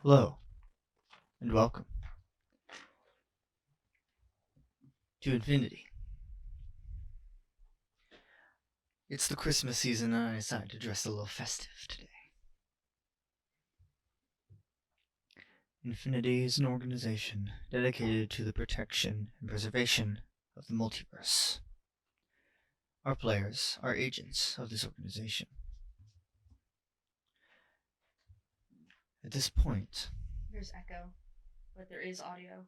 Hello, and welcome to Infinity. It's the Christmas season, and I decided to dress a little festive today. Infinity is an organization dedicated to the protection and preservation of the multiverse. Our players are agents of this organization. At this point, There's echo, but there is audio.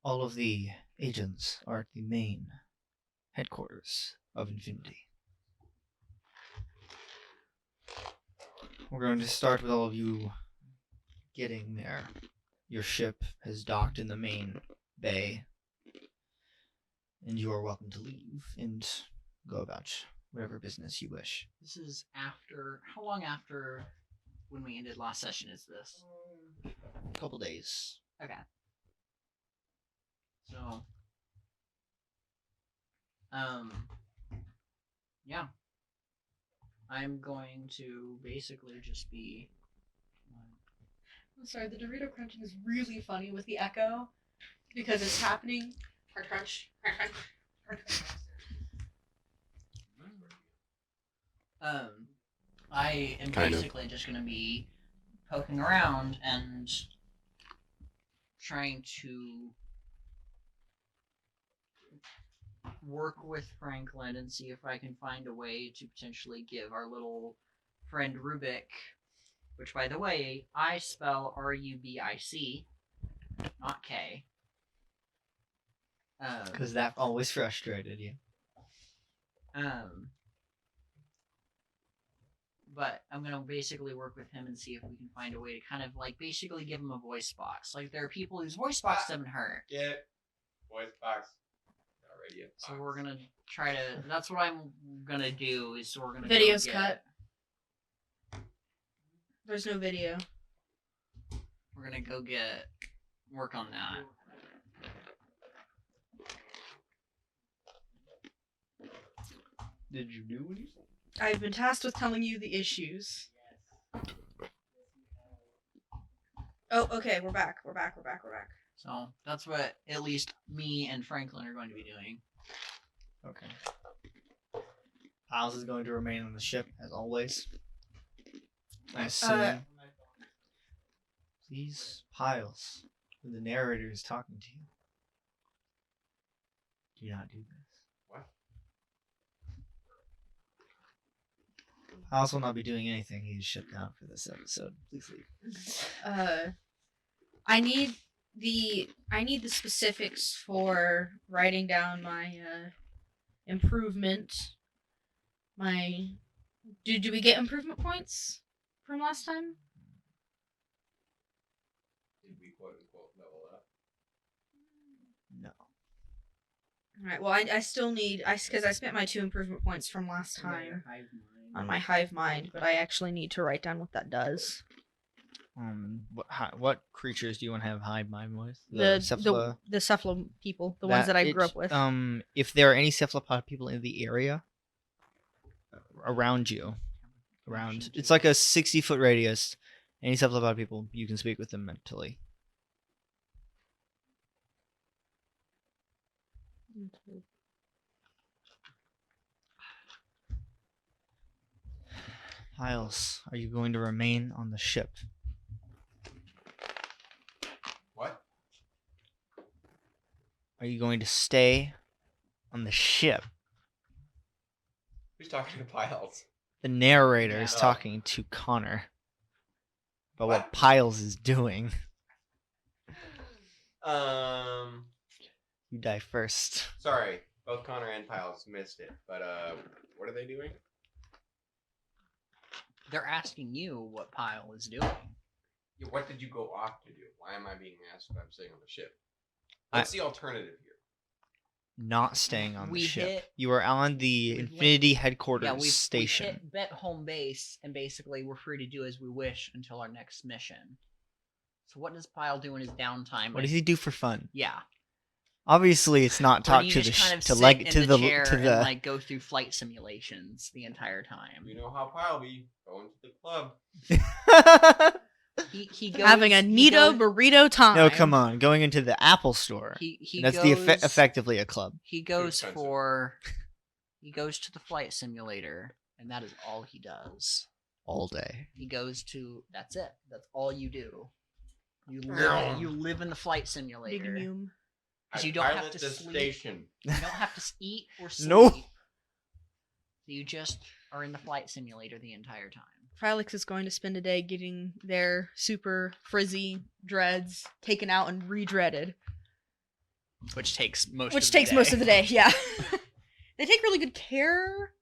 All of the agents are at the main headquarters of Infinity. We're going to start with all of you getting there. Your ship has docked in the main bay, and you are welcome to leave and go about whatever business you wish. This is after. How long after when we ended last session is this? A couple days. Okay. So. Yeah. I'm going to basically just be. I'm sorry, the Dorito crunching is really funny with the echo because it's happening. Crunch, crunch, crunch, crunch, crunch, crunch. I am Kind of. basically just going to be poking around and trying to work with Franklin and see if I can find a way to potentially give our little friend Rubik, which, by the way, I spell Rubic, not K. Because that always frustrated you. But I'm going to basically work with him and see if we can find a way to kind of, like, basically give him a voice box. Like, there are people whose voice box doesn't hurt. Get voice box. Radio box. So we're going to try to... That's what I'm going to do, is we're going to Video's cut. There's no video. We're going to go work on that. Did you do anything? I've been tasked with telling you the issues. Oh, okay, we're back. So that's what at least me and Franklin are going to be doing. Okay. Piles is going to remain on the ship, as always. I assume. Please, Piles, when the narrator is talking to you, do not do this. What? Piles will not be doing anything. He's shut down for this episode. Please leave. I need the specifics for writing down my improvement. Do we get improvement points from last time? Did we quote unquote level up? No. Alright, well, I still need... Because I spent my 2 improvement points from last time on my hive mind, but I actually need to write down what that does. What creatures do you want to have hive mind with? The cephala? The cephala people, the ones that I grew up with. If there are any cephalopod people in the area around you, it's like a 60-foot radius. Any cephalopod people, you can speak with them mentally. Piles, are you going to remain on the ship? What? Are you going to stay on the ship? Who's talking to Piles? The narrator is Yeah. talking to Connor about what What? Piles is doing. You die first. Sorry, both Connor and Piles missed it. But what are they doing? They're asking you what Pyle is doing. Yeah, what did you go off to do? Why am I being asked if I'm staying on the ship? What's the alternative here? Not staying on the We ship. hit- You are on the we Infinity headquarters Yeah, we station. hit Bet home base, and basically we're free to do as we wish until our next mission. So what does Pyle do in his downtime? What does he do for fun? Yeah. Obviously, it's not Or talk do you to just the kind of to sit leg in to the the chair to and the. like go through flight simulations the entire time? You know how Pyle be going to the club. He goes Having a he Nito goes- burrito time. No, come on, going into the Apple store. He And that's goes effectively a club. he goes expensive. he goes to the flight simulator, and that is all he does. All day. He goes to that's it. That's all you do. You Yeah. live in the flight Big simulator. Mume. 'Cause I you don't have pilot to the sleep. station. You don't have to eat or sleep. Nope. You just are in the flight simulator the entire time. Felix is going to spend a day getting their super frizzy dreads taken out and re-dreaded. Which takes most Most of the day, yeah. They take really good care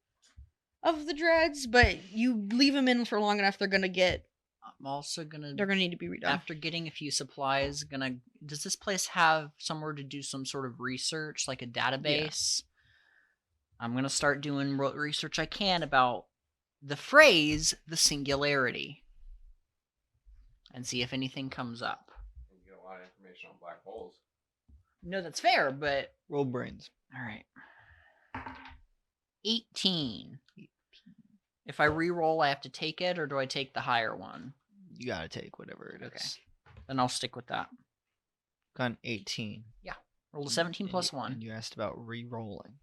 of the dreads, but you leave them in for long enough, they're gonna need to be redone. after getting a few supplies, does this place have somewhere to do some sort of research, like a database? I'm gonna start doing what research I can about the phrase the singularity and see if anything comes up. You get a lot of information on black holes. No, that's fair, but Roll brains. all right. 18. If I re-roll, I have to take it, or do I take the higher one? You gotta take whatever it is. Okay. Then I'll stick with that. Got an 18. Roll a 17 plus And 1. you asked about re-rolling.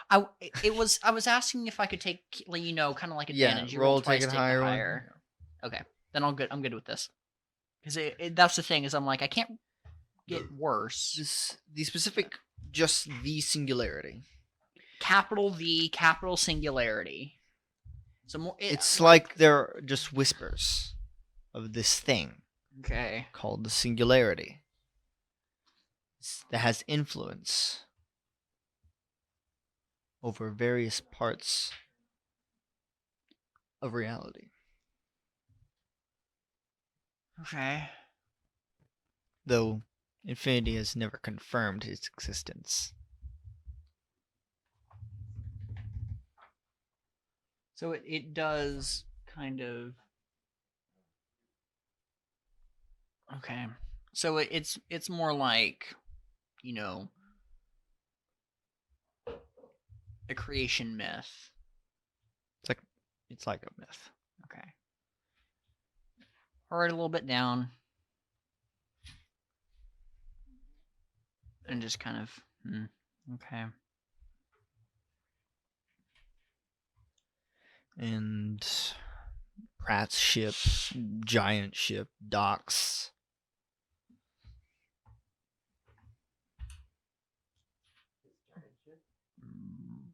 I was asking if I could take, kind of like advantage. You roll, twice, take it the higher. higher. Okay, then I'm good with this. Because that's the thing is I'm like I can't get worse. The specific, just the singularity. Capital V, capital singularity. So more. It's like they're just whispers of this thing Okay. called the singularity that has influence over various parts of reality. Okay. Though Infinity has never confirmed its existence. So it does kind of. Okay. So it's more like, a creation myth. It's like a myth. Okay. I'll write a little bit down. And just kind of, okay. And Pratt's ship, giant ship, docks.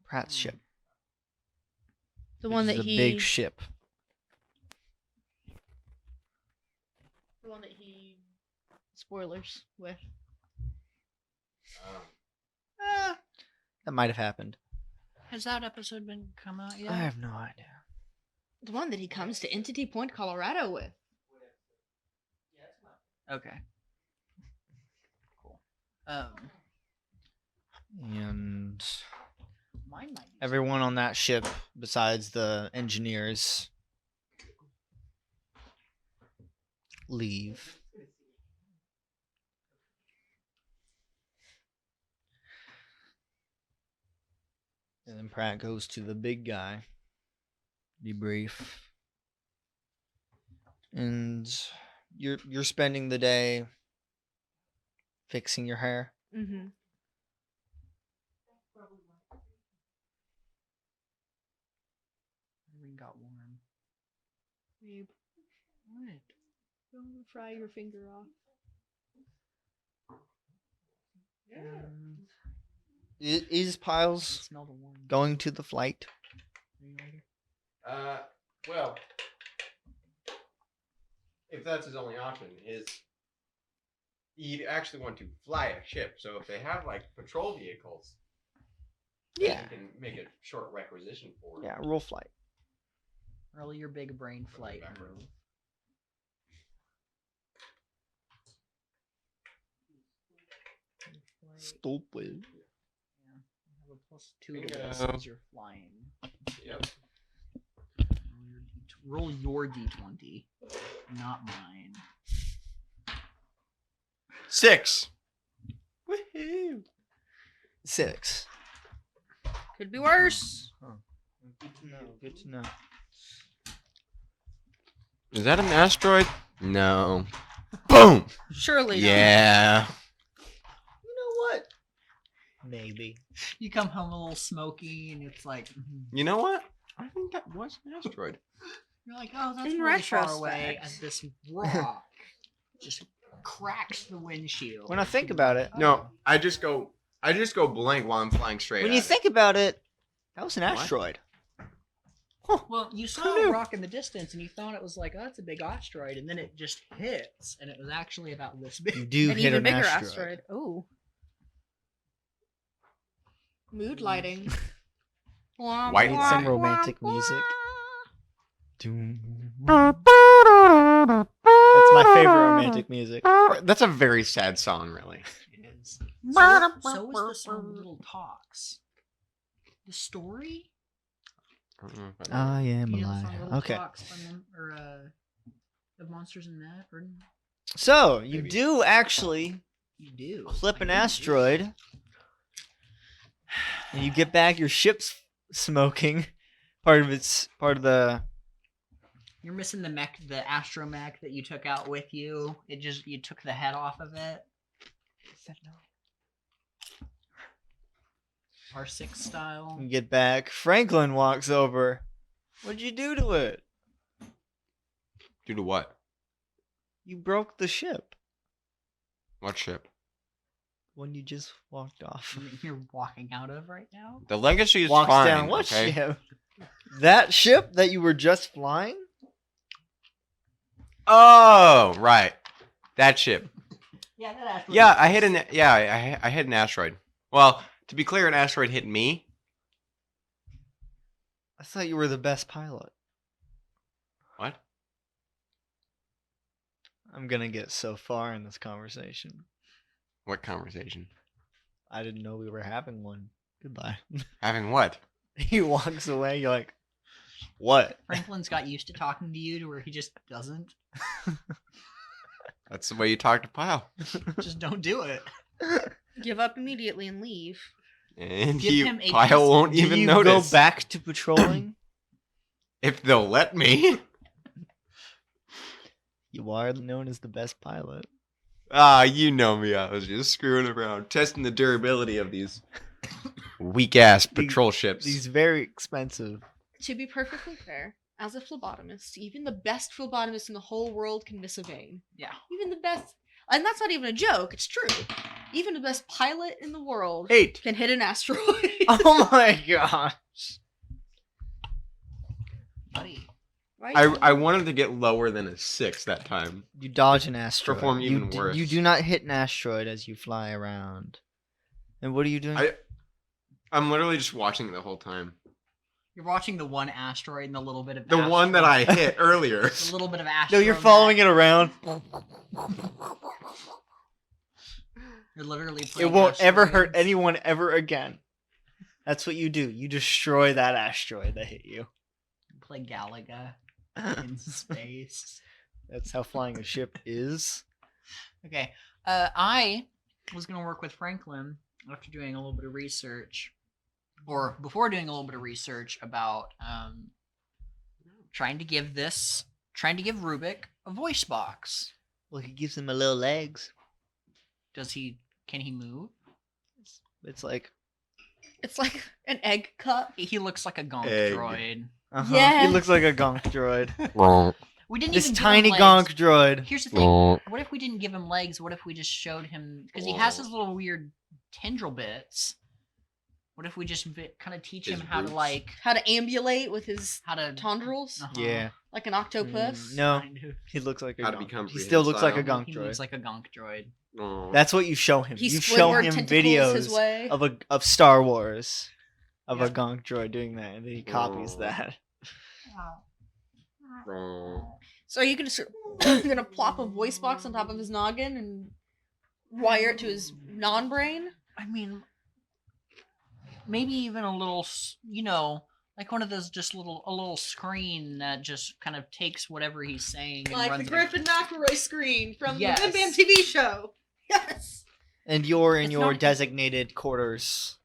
Pratt's ship. The one Which that is a big ship. The one that he spoilers with. That might have happened. Has that episode been come out yet? I have no idea. The one that he comes to Entity Point, Colorado with. Okay. Cool. And Mine might be everyone on that ship, besides the engineers, leave. And then Pratt goes to the big guy. Debrief. And you're spending the day fixing your hair. Mm-hmm. Ring got warm. Babe. What? Don't fry your finger off. Is I Piles smell the warm. going to the flight? Well, if that's his only option, he'd actually want to fly a ship. So if they have like patrol vehicles, then Yeah. you can make a short requisition for it. Yeah, roll flight. Roll your big brain flight Backwards. move. Stupid. Yeah. You have a +2 to Bingo. this as you're flying. Yep. Roll your d20, not mine. 6. Woohoo! 6. Could be worse. Huh. Good to know. Good to know. Is that an asteroid? No. Boom! Surely not. Yeah. You know what? Maybe. You come home a little smoky, and it's like, You know what? I think that was an asteroid. you're like, oh, that's In really far away. retrospect. As this rock just cracks the windshield. When I think about it, No, I just go blank while I'm flying straight. when at you it. think about it, that was an What? asteroid. Well, you saw Who a knew? rock in the distance, and you thought it was like, oh, it's a big asteroid, and then it just hits, and it was actually about this You big. do An hit even an bigger asteroid. asteroid. Oh. Mood lighting. White Need light. some romantic music. Doom. Oh, That's my favorite romantic music. That's a very sad song, really. It is. So is the song Little Talks. The story? I don't know if I know. I am You know the alive. song Little Okay. Talks by of Monsters and That? Or... So, you Maybe. do actually You do. clip I an know you do. asteroid, and you get back your ship's smoking. Part of the. You're missing the astromech that you took out with you. You took the head off of it. R6 style. You get back. Franklin walks over. What'd you do to it? Due to what? You broke the ship What ship? when you just walked off. You're walking out of right now. The Legacy is Walks fine. down what okay? ship? That ship that you were just flying? Oh, right. That ship. Yeah, that asteroid. Yeah, I hit an asteroid. Well, to be clear, an asteroid hit me. I thought you were the best pilot. What? I'm gonna get so far in this conversation. What conversation? I didn't know we were having one. Goodbye. Having what? He walks away. You're like, what? Franklin's got used to talking to you to where he just doesn't. That's the way you talk to Pyle. Just don't do it. give up immediately and leave. And Give him a Pyle piece- won't Do even you notice. go back to patrolling? If they'll let me. You are known as the best pilot. Ah, you know me. I was just screwing around, testing the durability of these weak-ass patrol ships. These very expensive. To be perfectly fair, as a phlebotomist, even the best phlebotomist in the whole world can miss a vein. Yeah. Even the best, and that's not even a joke, it's true. Even the best pilot in the world 8. can hit an asteroid. Oh my gosh. Buddy. Right? I wanted to get lower than a 6 that time. You dodge an asteroid. Perform even you worse. You do not hit an asteroid as you fly around. And what are you doing? I'm literally just watching it the whole time. You're watching the one asteroid and the little bit of The one that I hit earlier. The little bit of No, asteroid. you're following it around. You're literally It playing won't ever hurt asteroids. anyone ever again. That's what you do. You destroy that asteroid that hit you. Play Galaga in space. That's how flying a ship is. Okay. I was going to work with Franklin after doing a little bit of research, or before doing a little bit of research about trying to give Rubik a voice box. Well, he gives him a little legs. Can he move? It's like, It's like an egg cup. He looks like a gonk Egg. droid. He looks like a gonk droid. We didn't This even give tiny him gonk legs. droid. Here's the thing. What if we didn't give him legs? What if we just showed him, because he has his little weird tendril bits. What if we just kind of teach His him how to roots. like How to ambulate with his how to tendrils, Uh-huh. Yeah. like an octopus. No, kind of. he looks like a How to gonk. become He still looks like a prehensile. gonk He droid. looks like a gonk droid. Oh. That's what you show him. He You show Squidward him tentacles his videos way. of Star Wars of Yeah. a gonk droid doing that, and then he copies Oh. that. Oh. So are you gonna plop a voice box on top of his noggin and wire it to his non-brain? I mean, maybe even a little, like one of those a little screen that just kind of takes whatever he's saying and Like runs the it. Griffin McElroy screen from Yes. the Bim Bam TV show. Yes. And you're in It's your not- designated quarters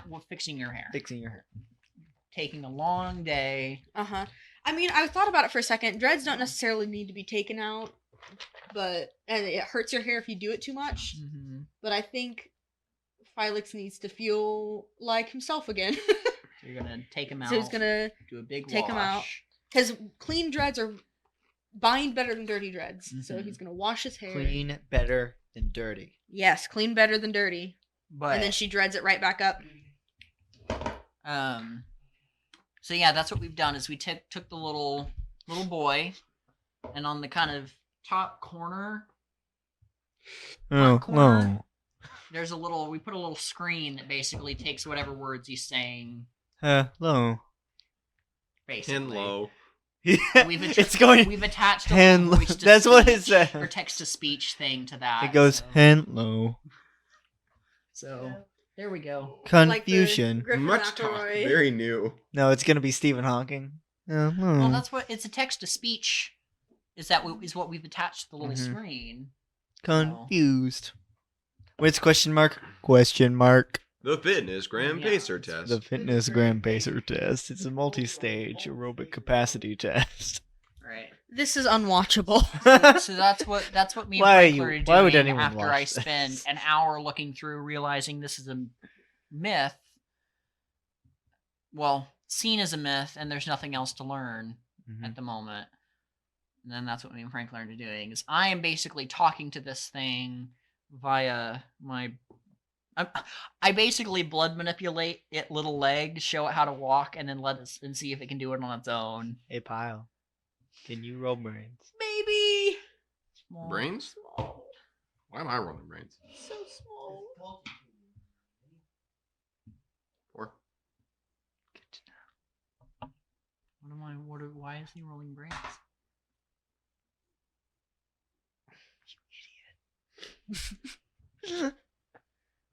We're fixing your hair. fixing your hair. Taking a long day. Uh-huh. I mean, I thought about it for a second. Dreads don't necessarily need to be taken out, and it hurts your hair if you do it too much. Mm-hmm. But I think Felix needs to feel like himself again. So you're gonna take him out. So he's gonna do a big take wash. him out. Because clean dreads are bind better than dirty dreads. So Mhm. he's gonna wash his hair. Clean better than dirty. Yes, clean better than dirty. But And then she dreads it right back up. So yeah, that's what we've done is we took the little boy, and on the kind of top corner, Oh, corner, there's we put a little screen that basically takes whatever words he's saying. Hello. Basically. Hello. It's going. We've attached a Hello. little voice to That's what it speech says. or text to speech thing to that. It goes so, hello. so there we go. Confusion. Like the Griffin Much talk. McElroy. Very new. No, it's gonna be Stephen Hawking. Well, Hello. that's what it's a text to speech. Is what we've attached to the little Mhm. screen. Confused. What's question mark? Question mark. The fitness gram Yeah. pacer test. The fitness gram pacer test. It's a multi-stage aerobic capacity test. Right. This is unwatchable. So that's what me and Why are Frank you- are doing why would anyone after watch I this? spend an hour looking through, realizing this is a myth. Well, seen as a myth, and there's nothing else to learn Mhm. at the moment. And then that's what me and Frank learned to doing is I am basically talking to this thing via my. I basically blood manipulate it little leg, show it how to walk, and then let it and see if it can do it on its own. Hey, Pile. Can you roll brains? Baby. Small, Brains? small, Why am I rolling brains? So small. 4. Why is he rolling brains?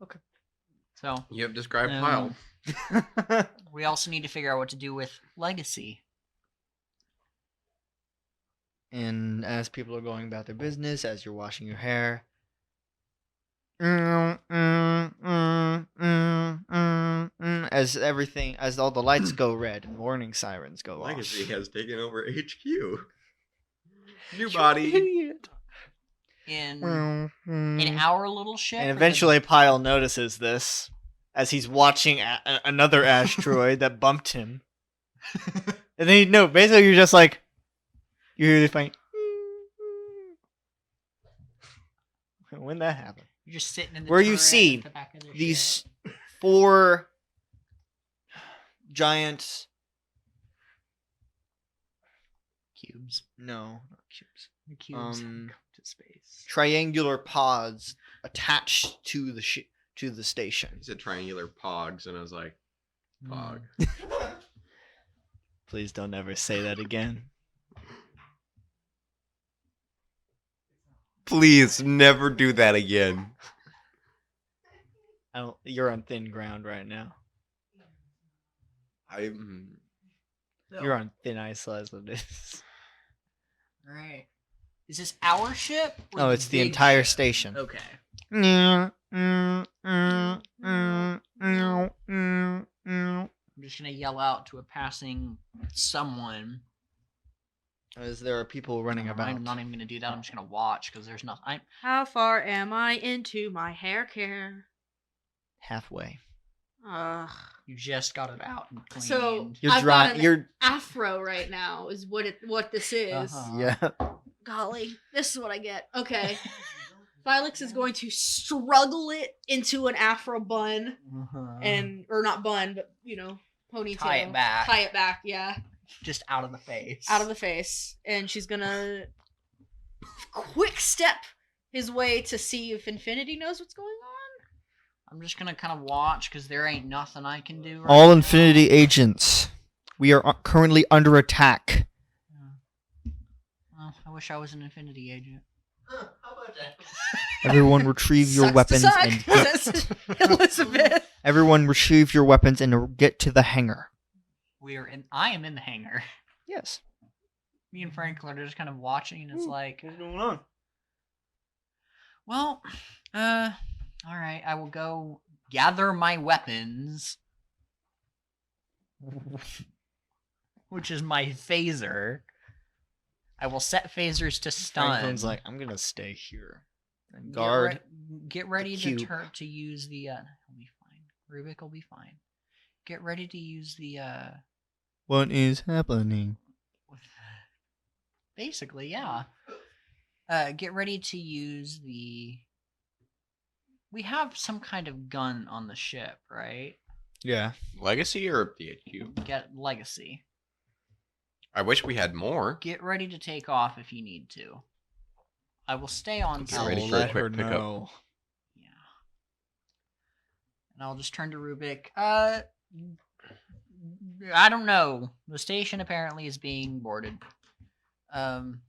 Okay. So You have described Um, pile. we also need to figure out what to do with legacy. And as people are going about their business, as you're washing your hair, as all the lights go red and warning sirens go Legacy off. has taken over HQ. New body. In And our little ship. or the- eventually, Pyle notices this as he's watching another asteroid that bumped him. And then basically you're just like, you hear the faint. When that happened? You're just sitting in the Where you turret see at the back of the These ship. 4 giant. Cubes. No, not cubes. The cubes Um, go to space. Triangular pods attached to the station. He said triangular pogs, and I was like, pog. Please don't ever say that again. Please never do that again. You're on thin ground right now. You're on thin ice as it is. Right. Is this our ship? or Oh, it's the big entire ship? station. Okay. I'm just gonna yell out to a passing someone. As there are people running Never mind, about. I'm not even gonna do that. I'm just gonna watch because there's nothing. How far am I into my hair care? Halfway. You just got it out and cleaned. So You're I've dry. got an You're afro right now is what this is. Uh-huh. yeah. Golly, this is what I get. Okay. Felix is going to struggle it into an afro bun or not bun, but ponytail. Tie it back. Tie it back, yeah. Just out of the face. Out of the face. And she's gonna quick step his way to see if Infinity knows what's going on. I'm just gonna kind of watch because there ain't nothing I can do. Right All now. Infinity agents. We are currently under attack. Well, I wish I was an Infinity agent. How about that? Everyone retrieve your Sucks to weapons suck, and get, says Elizabeth. everyone retrieve your weapons and get to the hangar. I am in the hangar. Yes. Me and Franklin are just kind of watching, and it's like, What's going on? well, all gather my weapons, which is my phaser. I will set phasers to stun. Franklin's like, I'm gonna stay here and Get guard. Get ready the to cube. to use the. He'll be fine. Rubik will be fine. Get ready to use the. What is happening? Basically, yeah. Get ready to use the. We have some kind of gun on the ship, right? Yeah. Legacy or the HQ? Get legacy. I wish we had more. Get ready to take off if you need to. I will stay on Get till ready for a quick pickup. Yeah. And I'll just turn to Rubik. I don't know. The station apparently is being boarded. And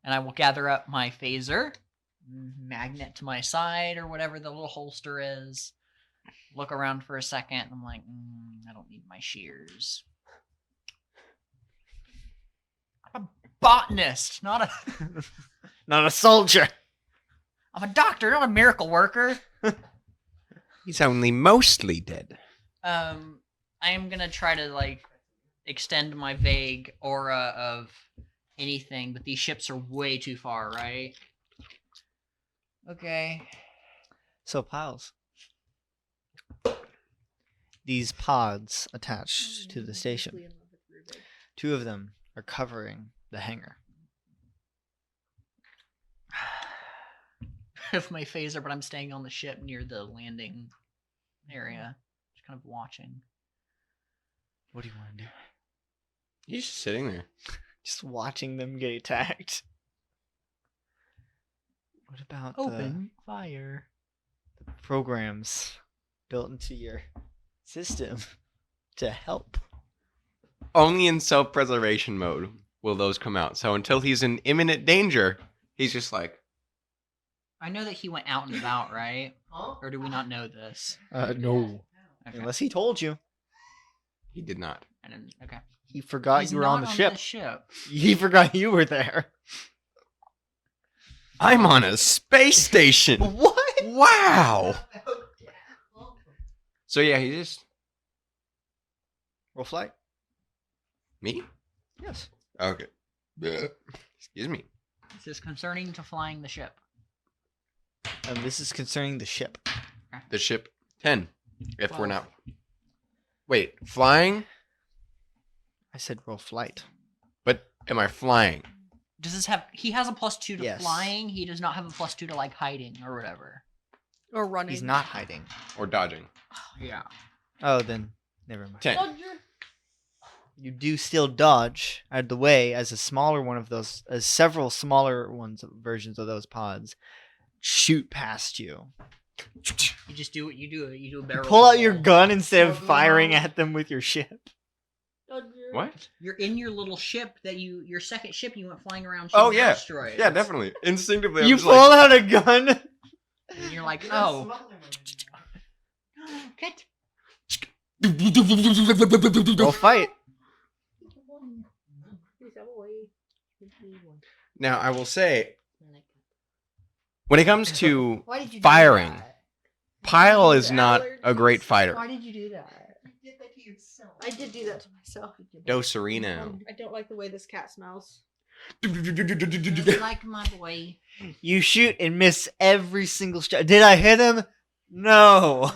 I will gather up my phaser, magnet to my side, or whatever the little holster is. Look around for a second, and I'm like, I don't need my shears. I'm a botanist, not a... Not a soldier. I'm a doctor, not a miracle worker. He's only mostly dead. I am gonna try to, like, extend my vague aura of anything, but these ships are way too far, right? Okay. So Piles. These pods attached to the station. 2 of them are covering the hangar. With my phaser, but I'm staying on the ship near the landing area. Just kind of watching. What do you want to do? He's just sitting there. Just watching them get attacked. What about Open fire. the programs built into your system to help? Only in self-preservation mode will those come out. So until he's in imminent danger, he's just like... I know that he went out and about, right? Or do we not know this? No. Okay. Unless he told you. He did not. I didn't, okay. He forgot He's you were not on the ship. ship. He forgot you were there. I'm on a space station. What? Wow. So yeah, he just... Roll flight. Me? Yes. Okay. Excuse me. This is concerning to flying the ship. This is concerning the ship. The ship 10. If we're 12. not... Wait, flying? I said roll flight. But am I flying? Does this have... He has a +2 to Yes. flying. He does not have a +2 to, like, hiding or whatever. Or running. He's not hiding. Or dodging? Yeah. Oh, then never mind. 10. You do still dodge out of the way as a smaller one of those, as several smaller ones, versions of those pods, shoot past you. You just do what you do. You do a You barrel. pull out your roll. gun instead of firing at them with your ship. What? You're in your little ship that you... Your second ship you went flying around Oh, shooting yeah. asteroids. Yeah, definitely. Instinctively, I'm You just pull like... out a gun. And you're like, oh. Cut. Roll fight. Now, I will say, when it comes to Why did you firing, do that? Pyle is not a great fighter. Why did you do that? You did that to yourself. I did do that to myself. Docerino. I don't like the way this cat smells. Just like my boy. You shoot and miss every single shot. Did I hit him? No.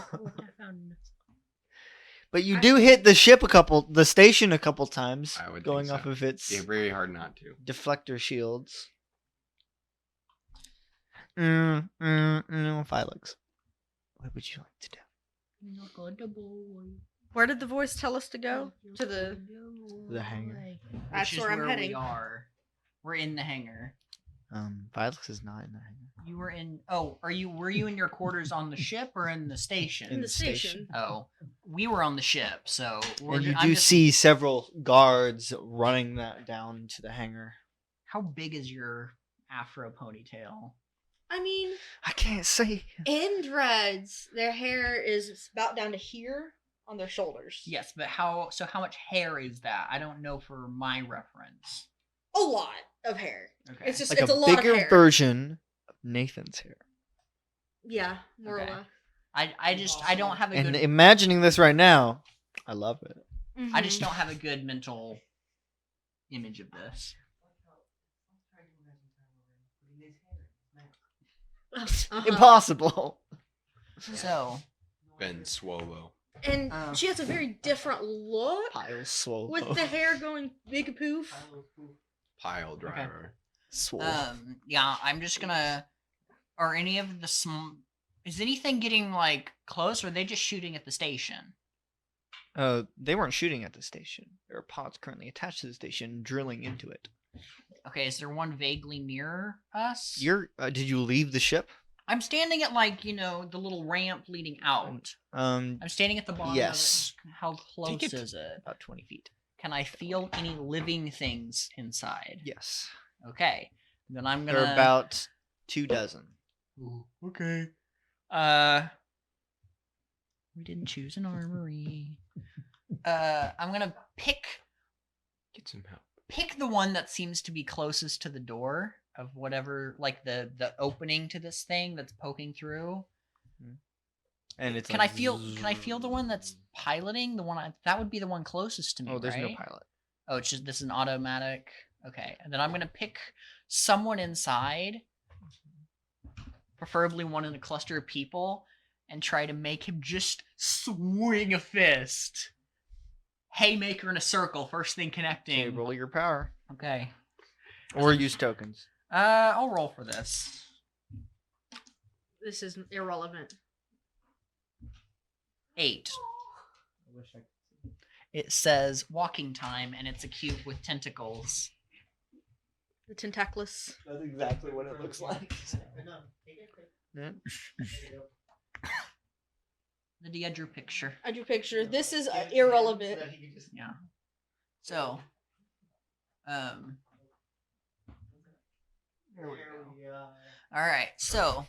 But you do hit the ship the station a couple times, I would going think off so. of its Yeah, very hard not to. deflector shields. Phylix. What would you like to do? Where did the voice tell us to go? To the... The hangar. That's Which is where I'm heading. we are. We're in the hangar. Phylix is not in the hangar. You were in... Oh, were you in your quarters on the ship or in the station? In the station. Oh, we were on the ship, so... And you do see several guards running that down to the hangar. How big is your afro ponytail? I mean, I can't say. in dreads, their hair is about down to here on their shoulders. Yes, but how much hair is that? I don't know for my reference. A lot of hair. Okay. It's just, Like it's a a lot of bigger hair. version of Nathan's hair. Yeah, more Okay. or less. I don't have a And good. imagining this right now, I love it. I just don't have a good mental image of this. Impossible. So Ben Swallow. And she has a very different look Pile swole. with the hair going big poof. Pile driver. Swole. Yeah, I'm just gonna. Are any of the is anything getting like close, or are they just shooting at the station? They weren't shooting at the station. There are pods currently attached to the station, drilling into it. Okay, is there one vaguely near us? Did you leave the ship? I'm standing at like the little ramp leading out. I'm standing at the bottom. Yes. Of it. How close is it? About 20 feet. Can I feel any living things inside? Yes. Okay, then I'm gonna. There are about 24. Ooh, okay. We didn't choose an armory. I'm gonna pick Get some help. the one that seems to be closest to the door of whatever, like the opening to this thing that's poking through. And it's Can I feel the one that's piloting? The one that would be the one closest to me. Oh, there's no right? pilot. Oh, it's just this is an automatic. Okay, and then I'm gonna pick someone inside, preferably one in a cluster of people, and try to make him just swing a fist. Haymaker in a circle, first thing connecting. Okay, roll your power. Okay. Or use tokens. I'll roll for this. This is irrelevant. 8. It says walking time, and it's a cube with tentacles. The tentaclus. That's exactly what it looks like. I drew picture. I drew picture. This is irrelevant. Yeah. So, all right. So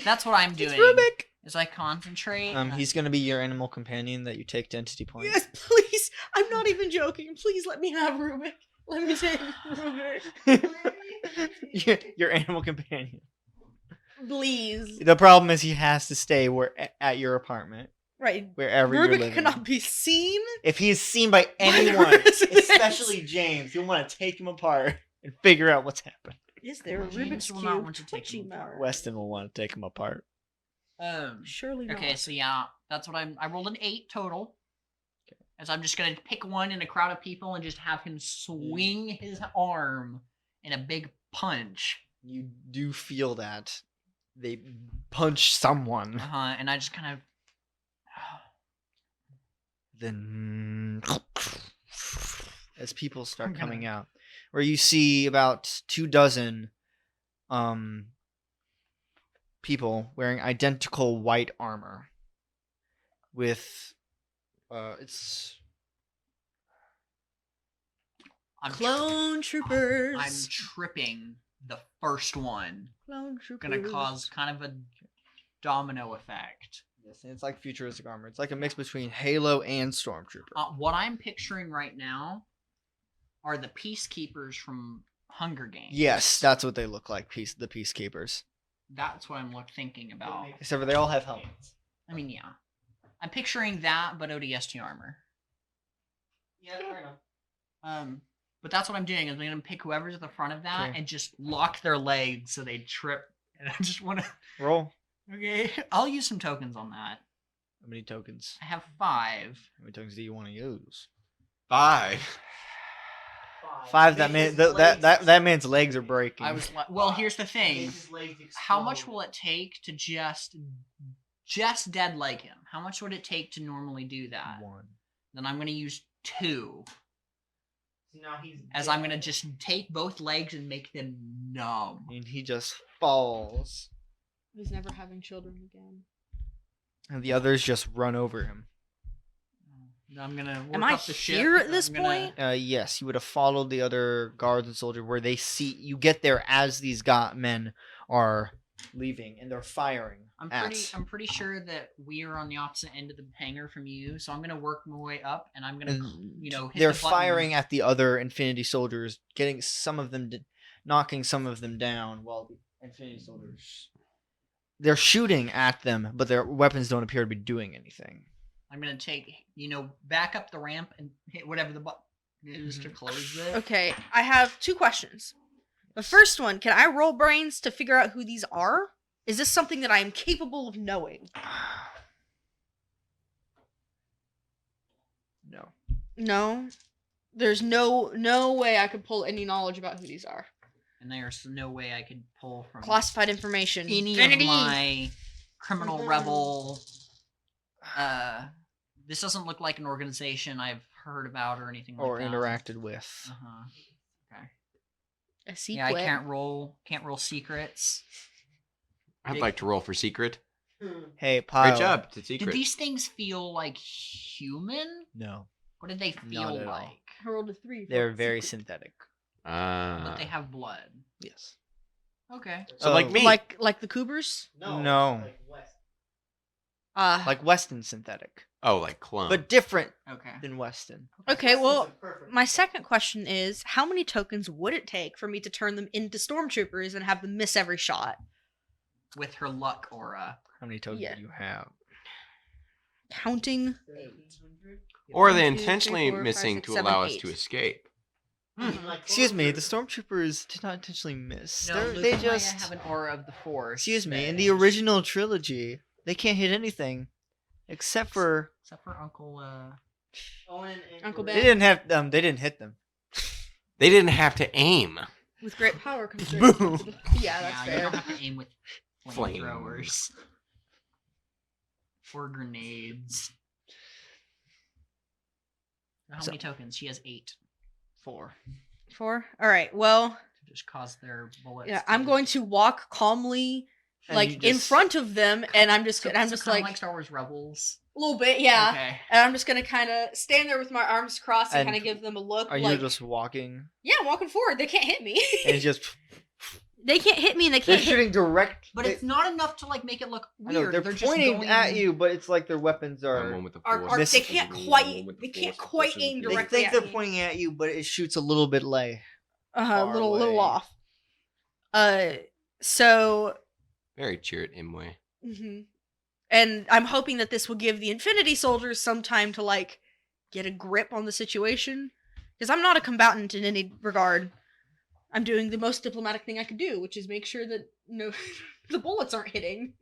that's what I'm doing. It's Rubik. Is I concentrate. He's gonna be your animal companion that you take to entity points. Yes, please. I'm not even joking. Please let me have Rubik. Let me take Rubik. your animal companion. Please. The problem is he has to stay at your apartment. Right. Wherever you're Rubik living. cannot be seen. If he is seen by anyone, residents. especially James, you'll want to take him apart and figure out what's happened. Is there a James Rubik's will Cube? not want to take Twitchy him apart. mouth. Weston will want to take him apart. Surely not. Okay, so yeah, that's what I rolled an 8 total. Okay. As I'm just gonna pick one in a crowd of people and just have him swing his arm in a big punch. You do feel that they punch someone. And I just kind of. Then, as people start coming out, where you see about 24 people wearing identical white armor with Clone troopers. I'm tripping the first one. Clone troopers. Gonna cause kind of a domino effect. Yes, and it's like futuristic armor. It's like a mix between Halo and Stormtrooper. What I'm picturing right now are the peacekeepers from Hunger Games. Yes, that's what they look like. The peacekeepers. That's what I'm thinking about. Except for they all have helmets. I mean, yeah. I'm picturing that, but ODST armor. Yeah, fair enough. But that's what I'm doing. Is I'm gonna pick whoever's at the front of that Okay. and just lock their legs so they trip. And I just want to. Roll. Okay, I'll use some tokens on that. How many tokens? I have 5. How many tokens do you want to use? 5. 5. That man. That man's legs are breaking. I was like, well, here's the thing. How much will it take to just dead leg him? How much would it take to normally do that? 1. Then I'm gonna use 2. Now he's As I'm gonna just take both legs and make them numb. and he just falls, He's never having children again. and the others just run over him. I'm gonna work Am I up the ship. here at this I'm gonna- point? Yes, you would have followed the other guards and soldiers where they see you get there as these men are leaving and they're firing. I'm pretty sure that we are on the opposite end of the hangar from you, so I'm gonna work my way up, and I'm gonna, hit they're the button. firing at the other Infinity soldiers, getting some of them, knocking some of them down, while the Infinity soldiers they're shooting at them, but their weapons don't appear to be doing anything. I'm gonna take, back up the ramp and hit whatever the button is to close it. Okay, I have 2 questions. The first one, can I roll brains to figure out who these are? Is this something that I am capable of knowing? No. No. There's no way I could pull any knowledge about who these are. And there's no way I could pull from Classified information. any Infinity. of my criminal rebel. This doesn't look like an organization I've heard about or anything like Or that. interacted with. Okay. A secret. Yeah, I can't roll secrets. I'd like to roll for secret. Hey, Pyle. Great job to Do secret. these things feel like human? No. What do they Not feel at all. like? I rolled a 3. for They're very secret. synthetic. But they have blood. Yes. Okay. So like me. Like the Cougars? No. Like Weston synthetic. Oh, like clone. But different Okay. than Weston. Okay, well, my second question is, how many tokens would it take for me to turn them into stormtroopers and have them miss every shot? With her luck aura. How many tokens Yeah. do you have? Counting. or are they 1, 2, 3, intentionally 4, 5, missing 6, to 7, allow us 8. to escape? Excuse me, the stormtroopers did not intentionally miss. No, They Luke and Leia just. have an aura of the Force. Excuse me, in that- the original trilogy, they can't hit anything except for Except for Uncle. Uncle they Ben. didn't have they didn't hit them. They didn't have to aim. With great power comes great Boom. responsibility. Yeah, that's You fair. don't have to aim with Flames. flamethrowers. Or grenades. How So- many tokens? She has 8. 4. 4? Alright, well, To just cause their bullets. yeah, I'm going to walk calmly, And like, you in just- front of them, and I'm just, So, I'm so just kinda like, Star Wars Rebels. a little bit, yeah. Okay. And I'm just gonna kind of stand there with my arms crossed and And kind of give them a look. Are you like, just walking? yeah, I'm walking forward. They can't hit me. And it's just They can't hit me, and they they're can't hit. shooting direct. But it's not enough to like make it look I know, weird. they're just pointing going at in- you, but it's like their weapons I'm are. one with the Are- force. are- they can't I'm quite- one with the they can't force. quite Force aim is They good. directly think at they're me. pointing at you, but it shoots a little bit late. A far little away. off. So. Very cheered Imwe. Mhm. And I'm hoping that this will give the Infinity Soldiers some time to like get a grip on the situation, because I'm not a combatant in any regard. I'm doing the most diplomatic thing I could do, which is make sure that no, the bullets aren't hitting.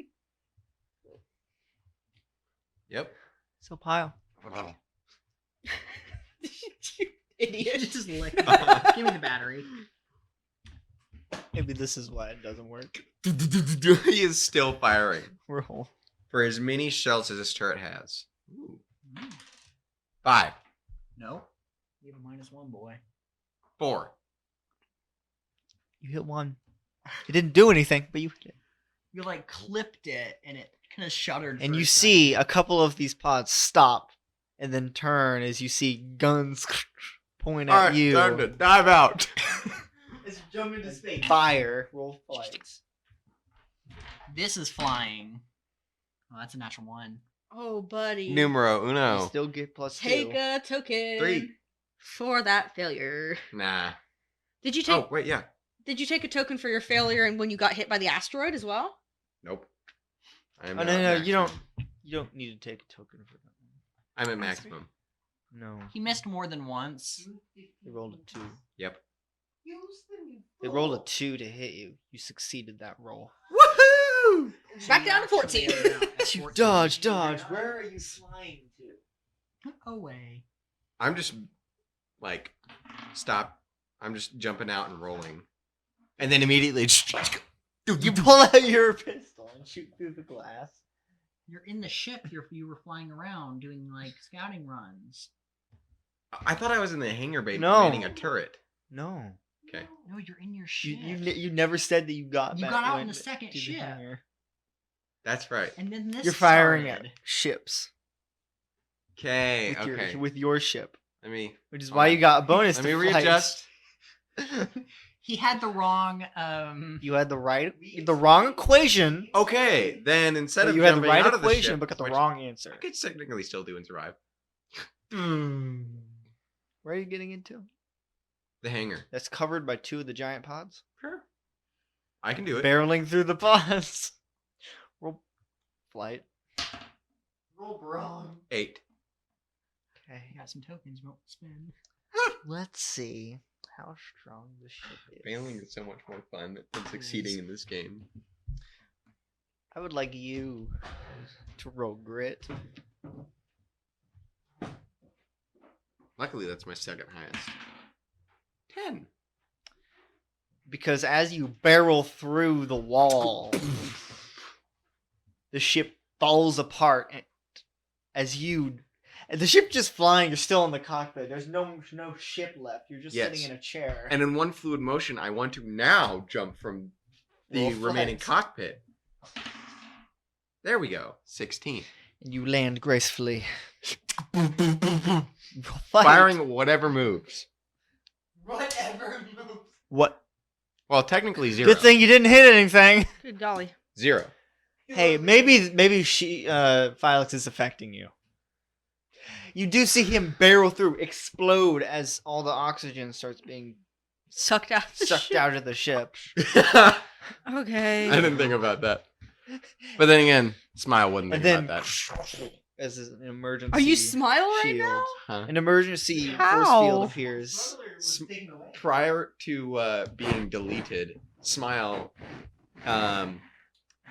Yep. So Pyle. You idiot! Just lick. Give me the battery. Maybe this is why it doesn't work. He is still firing Roll. for as many shells as this turret has. Ooh. 5, No. You have a -1, boy. 4. You hit one. It didn't do anything, but you hit it. You like clipped it and it kind of shuddered. And for you a see second. a couple of these pods stop and then turn as you see guns point at you. Time to dive out. Let's jump into space. Fire. Roll flights. This is flying. Oh, that's a natural 1. Oh, buddy. Numero You uno. still get plus Take 2. a token 3. for that failure. Nah. Did you take? Oh, wait, yeah. Did you take a token for your failure and when you got hit by the asteroid as well? Nope. Oh, I'm no, at no, you maximum. don't need to take a token for that. I'm at maximum. No. He missed more than once. They rolled a 2. Yep. They rolled a 2 to hit you. You succeeded that roll. Woohoo! Back So down to 14. actually are at You 14. dodge. Where are you flying to? Away. I'm just, like, stop. I'm just jumping out and rolling. And then immediately just... You pull out your pistol and shoot through the glass. You're in the ship. You were flying around doing like scouting runs. I thought I was in the hangar bay No. commanding a turret. No. Okay. No, you're in your You, ship. you never said that you got You back got out in went the second to the ship. hangar. That's right. And then this You're firing started. at ships Okay, with, okay. with your ship, Let me which is Hold why on. you got a bonus. let to me flights. readjust. He had the wrong. You had the wrong equation. Okay, then instead But of you had the jumping right out of the equation, ship, but got the which wrong answer. I could technically still do and survive. Where are you getting into? The hangar. That's covered by 2 of the giant pods. Sure. I can do it. Barreling through the pods. flight. Roll wrong. 8. Okay. Got some tokens. Won't spend. Let's see how strong the ship is. Failing is so much more fun than succeeding in this game. I would like you to roll grit. Luckily, that's my second highest. 10. Because as you barrel through the wall, the ship falls apart. And the ship just flying, you're still in the cockpit. There's no ship left. You're just sitting in a chair. And in one fluid motion, I want to now jump from the Roll remaining flight. cockpit. There we go. 16. And you land gracefully. Roll fight. Firing whatever moves. Whatever moves. What? Well, technically 0. Good thing you didn't hit anything. Good golly. 0. Hey, maybe Felix is affecting you. You do see him barrel through, explode as all the oxygen starts being Sucked out. The sucked ship. out of the ship. I Okay. didn't think about that. But then again, Smile wouldn't And think then, about that. as an emergency, Are you Smile right shield. now? Huh? An emergency force How? field appears. Prior to being deleted, Smile,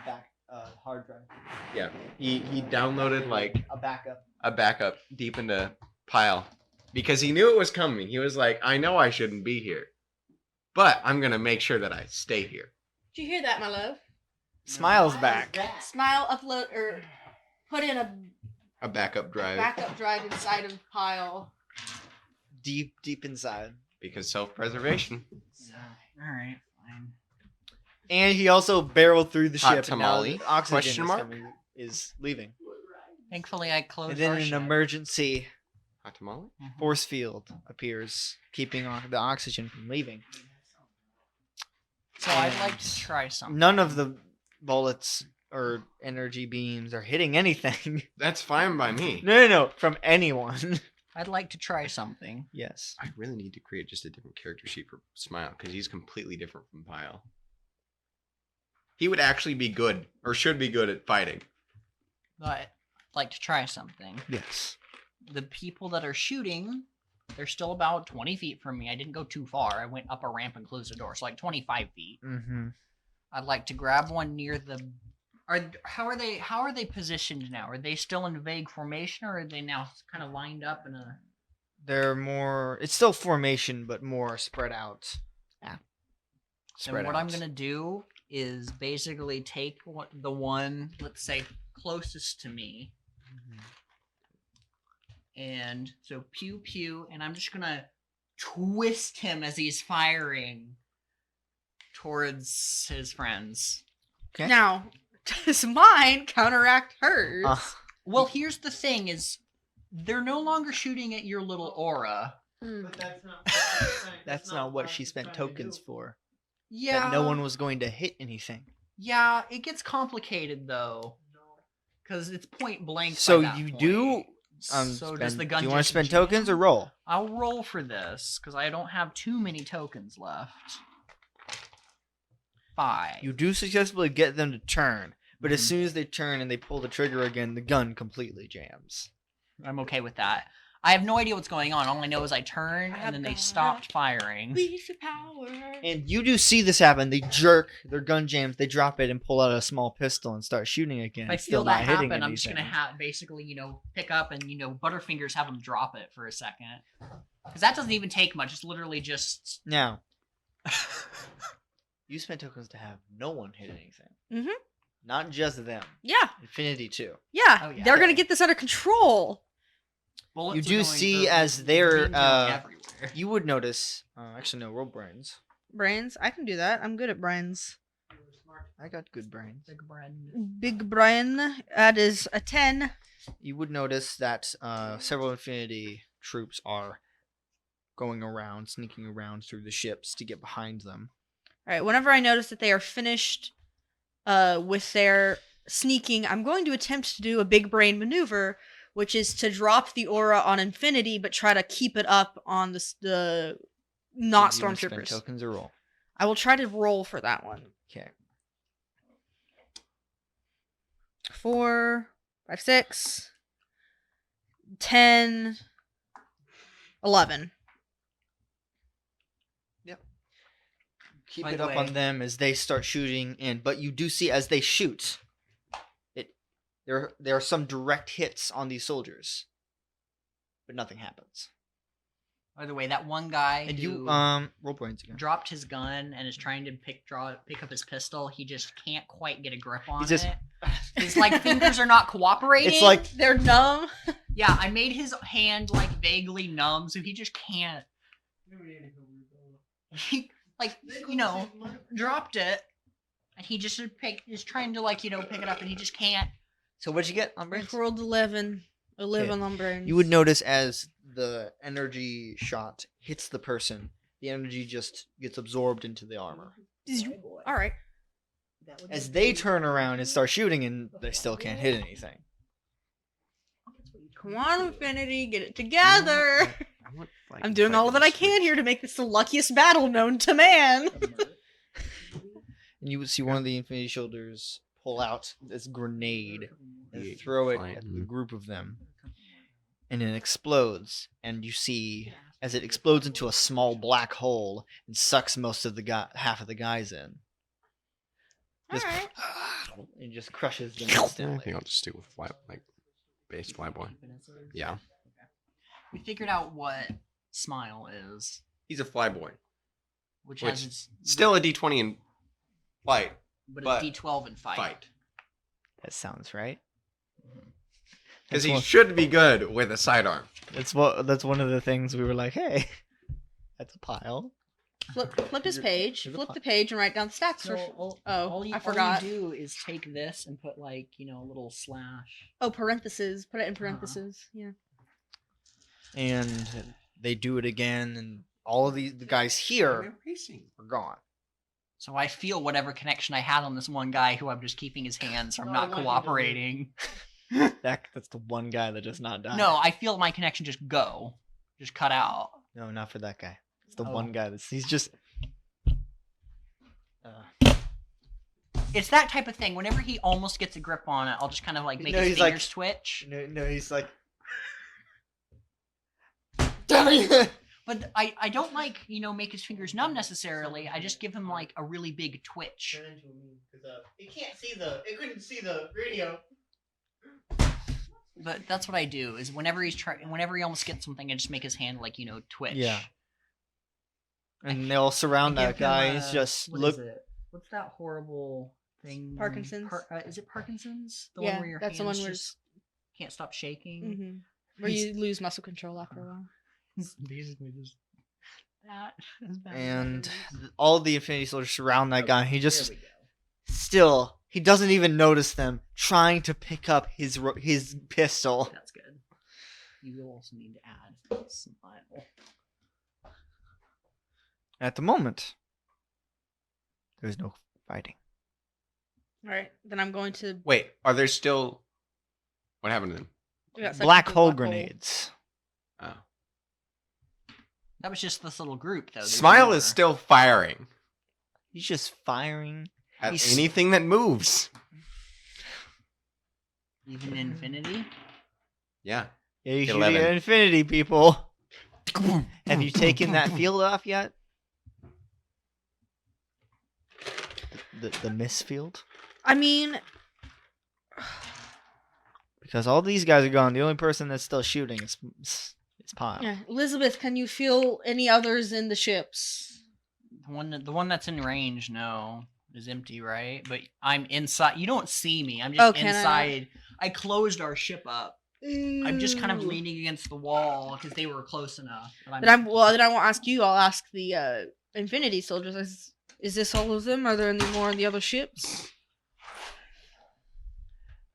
Back, hard drive. yeah, he downloaded like A a backup deep into Pile because he knew it was coming. He was like, I know I shouldn't be here, but I'm gonna make sure that I stay here. Did you hear that, my love? Smile's back. Smile upload or put in a A backup drive backup drive inside of Pile. Deep inside. because self-preservation. Alright, fine. And he also barreled through the Hot ship. And now tamale? the oxygen Question is mark? coming- is leaving. Thankfully, I closed And then our an ship. emergency Hot tamale? Mhm. force field appears, keeping the oxygen from leaving. So I'd like and to try something. None of the bullets or energy beams are hitting anything. That's fine by me. No, from anyone. I'd like to try something. Yes. I really need to create just a different character sheet for Smile because he's completely different from Pile. He would actually be good, or should be good at fighting. But I'd like to try something. Yes. The people that are shooting, they're still about 20 feet from me. I didn't go too far. I went up a ramp and closed the door, so like 25 feet. Mm-hmm. I'd like to grab one near the. How are they positioned now? Are they still in vague formation, or are they now kind of lined up in a? They're more. It's still formation, but more spread out. Yeah. Spread And what out. I'm gonna do is basically take the one, let's say, closest to me, and so pew pew, and I'm just gonna twist him as he's firing towards his friends. Okay. Now, does mine counteract hers? Well, here's the thing: is they're no longer shooting at your little aura. Hmm. That's not what she spent tokens for. Yeah. That no one was going to hit anything. Yeah, it gets complicated though, because it's point blank. So by that you point. do. So does Spend- the gun? do you want to just spend jam? tokens or roll? I'll roll for this because I don't have too many tokens left. 5. You do successfully get them to turn, but as Mhm. soon as they turn and they pull the trigger again, the gun completely jams. I'm okay with that. I have no idea what's going on. All I know is I turned and then they stopped firing. Piece of power. And you do see this happen. They jerk their gun jams, they drop it and pull out a small pistol and start shooting again. If I still feel that not hitting happen, I'm just anything. gonna basically, pick up and Butterfingers have them drop it for a second, because that doesn't even take much. It's literally just. Now, you spent tokens to have no one hit anything. Mhm. Not just them. Yeah, Infinity too. yeah, Oh, yeah. they're gonna get this under control. Bullets You are do going see through- as they're, beams going everywhere. You would notice. Actually, no, roll brains. Brains, I can do that. I'm good at brains. I got good brains. Big brain. Big brain. That is a 10. You would notice that several Infinity troops are going around, sneaking around through the ships to get behind them. All right. Whenever I notice that they are finished with their sneaking, I'm going to attempt to do a big brain maneuver, which is to drop the aura on Infinity, but try to keep it up on the not Do you want to spend stormtroopers. tokens or roll. I will try to roll for that one. Okay. 4, 5, 6, 10, 11. Keep By it the up on way- them as they start shooting, but you do see as they shoot, there are some direct hits on these soldiers, but nothing happens. By the way, that one guy And you who roll brains again. dropped his gun and is trying to pick up his pistol, he just can't quite get a grip on just- it. His like fingers are not cooperating. It's like They're numb. yeah, I made his hand like vaguely numb, so he just can't. He like dropped it, and he just is trying to pick it up, and he just can't. so. What'd you get on I brains? rolled 11. 11 on brains. You would notice as the energy shot hits the person, the energy just gets absorbed into the armor. All right. As they turn around and start shooting, and they still can't hit anything. Come on, Infinity, get it together. I'm doing all that I can here to make this the luckiest battle known to man. And you would see one of the Infinity Shoulders pull out this grenade and throw it at the group of them. And it explodes, and you see as it explodes into a small black hole and sucks most of the half of the guys in. All Just, right. it just crushes them I instantly. think I'll just stick with base flyboy. Yeah, We figured out what Smile is, he's a flyboy. which Which- has its Still a D20 in fight. but but a D12 in fight. That sounds right. Because That's he one- should be good with a sidearm. That's one of the things we were like, hey, that's a pile. Flip his page. There's a Flip pot. the page and write down the stats. So Oh, I all forgot. you do is take this and put a little slash. Oh, parentheses. Put it in parentheses. Yeah. And they do it again, and all of the guys here are gone. So I feel whatever connection I had on this one guy who I'm just keeping his hand, so I'm not cooperating. That's the one guy that does not die. No, I feel my connection just cut out. No, not for that guy. It's the Oh. one guy he's just. It's that type of thing. Whenever he almost gets a grip on it, I'll just kind of make No, his he's like- fingers twitch. No, he's like. But I don't make his fingers numb necessarily. I just give him a really big twitch. He couldn't see the radio. But that's what I do. Is whenever he almost gets something, I just make his hand twitch. Yeah. And they'll surround I that give him guy. a- He's just what look. is it? What's that horrible thing? Parkinson's? Is it Parkinson's? The Yeah, one where your that's the hands one where just can't stop shaking. Mm-hmm. Where you lose muscle control after a while. Basically just that. As bad as And that is. all the Infinity Soldiers surround that guy. He just There we go. still. He doesn't even notice them trying to pick up his pistol. That's good. You will also need to add Smile. At the moment, there's no fighting. All right. Then I'm going to. Wait, are there still? What happened to them? we got Black sections of hole black hole. grenades. Oh. That was just this little group, though. There's Smile more. is still firing He's just firing. at He's- anything that moves. Even Infinity. Yeah. Yeah, you should 11. get Infinity, people. Have you taken that field off yet? The miss field? I mean, Because all these guys are gone. The only person that's still shooting is Pyle. yeah. Elizabeth, can you feel any others in the ships? The one that's in range, no, is empty, right? But I'm inside. You don't see me. I'm just can I- inside. I closed our ship up. I'm just kind of Ooh. leaning against the wall because they were close enough. But Then I won't ask you. I'll ask the Infinity Soldiers. Is this all of them? Are there any more on the other ships?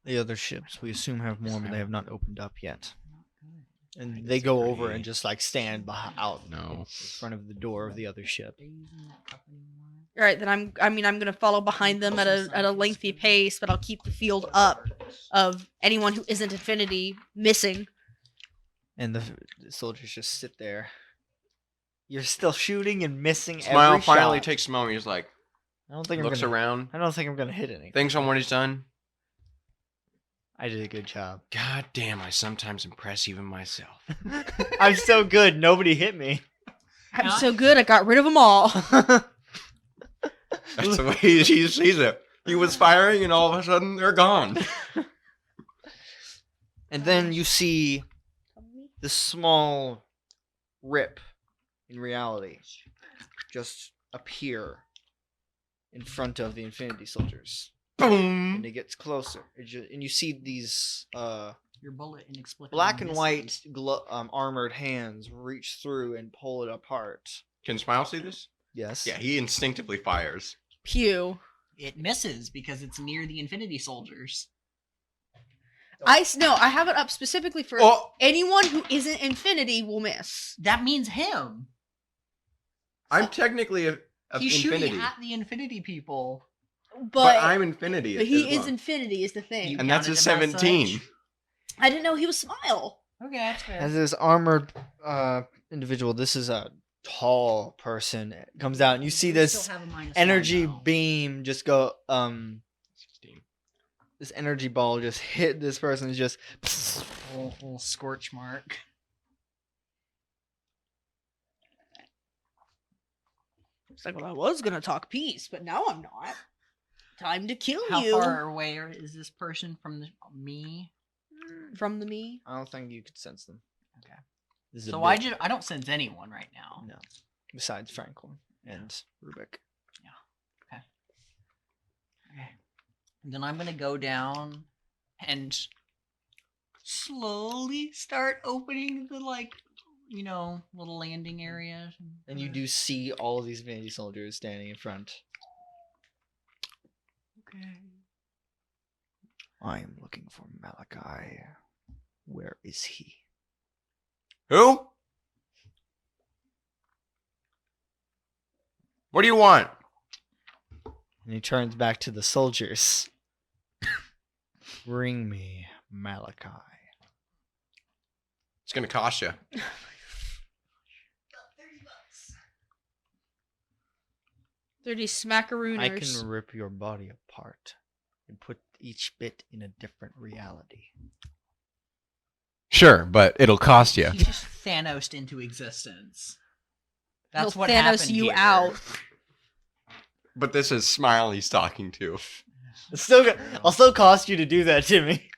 The other ships, we assume, have more, but they have not opened up yet. I And guess they go pretty- over and just like stand out No. in front of the door of the other ship. All right, then I'm gonna follow behind them at a lengthy pace, but I'll keep the field up of anyone who isn't Infinity missing. And the soldiers just sit there. You're still shooting and missing Smile every finally shot. takes a moment. He's like, I don't think looks I'm gonna. around, I don't think I'm gonna hit anything. thinks on what he's done. I did a good job. God damn, I sometimes impress even myself. I'm so good. Nobody hit me. I'm Huh? so good. I got rid of them all. That's the way he sees it. He was firing, and all of a sudden, they're gone. And then you see this small rip in reality just appear in front of the Infinity Soldiers. Boom. And it gets closer. And you see these Your bullet inexplicably black and misses. white armored hands reach through and pull it apart. Can Smile see this? Yes. Yeah, he instinctively fires. Pew. It misses because it's near the Infinity Soldiers. I have it up specifically for Oh, anyone who isn't Infinity will miss. That means him. I'm technically a He's Infinity, shooting at the Infinity people. but I'm Infinity. But he as well. is Infinity is the thing. You- and that's a counted him as 17. such? I didn't know he was Smile. Okay, that's fair. As this armored individual, this is a tall person, comes out, and you see We this still have a -1 energy now. beam just go 16. this energy ball just hit this person. It's just Little scorch mark. It's like, well, I was gonna talk peace, but now I'm not. Time to kill How you. far away is this person from me? From the me? I don't think you could sense them. Okay. This is a So bit- I don't sense anyone right now. no, besides Franklin and Rubik. Okay. Then I'm gonna go down and slowly start opening the little landing area. And you do see all of these Infinity Soldiers standing in front. Okay. I am looking for Malachi. Where is he? Who? What do you want? And he turns back to the soldiers. Bring me Malachi. It's gonna cost you. $30 smackarooners. I can rip your body apart and put each bit in a different reality. Sure, but it'll cost you. He just Thanos'd into existence. That's He'll what Thanos happened you here. out. But this is Smile he's talking to. It's still I'll still cost you to do that, Jimmy.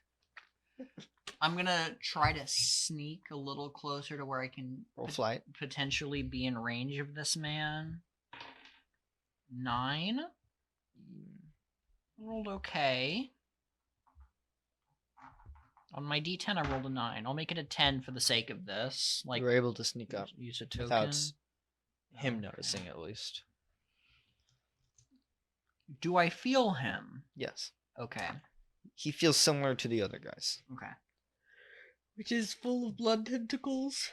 I'm gonna try to sneak a little closer to where I can Roll flight. potentially be in range of this man. 9. Rolled okay. On my D10, I rolled a 9. I'll make it a 10 for the sake of this. You were able to sneak up use a token. without him noticing, at least. Do I feel him? Yes. Okay. He feels similar to the other guys. Okay. Which is full of blood tentacles.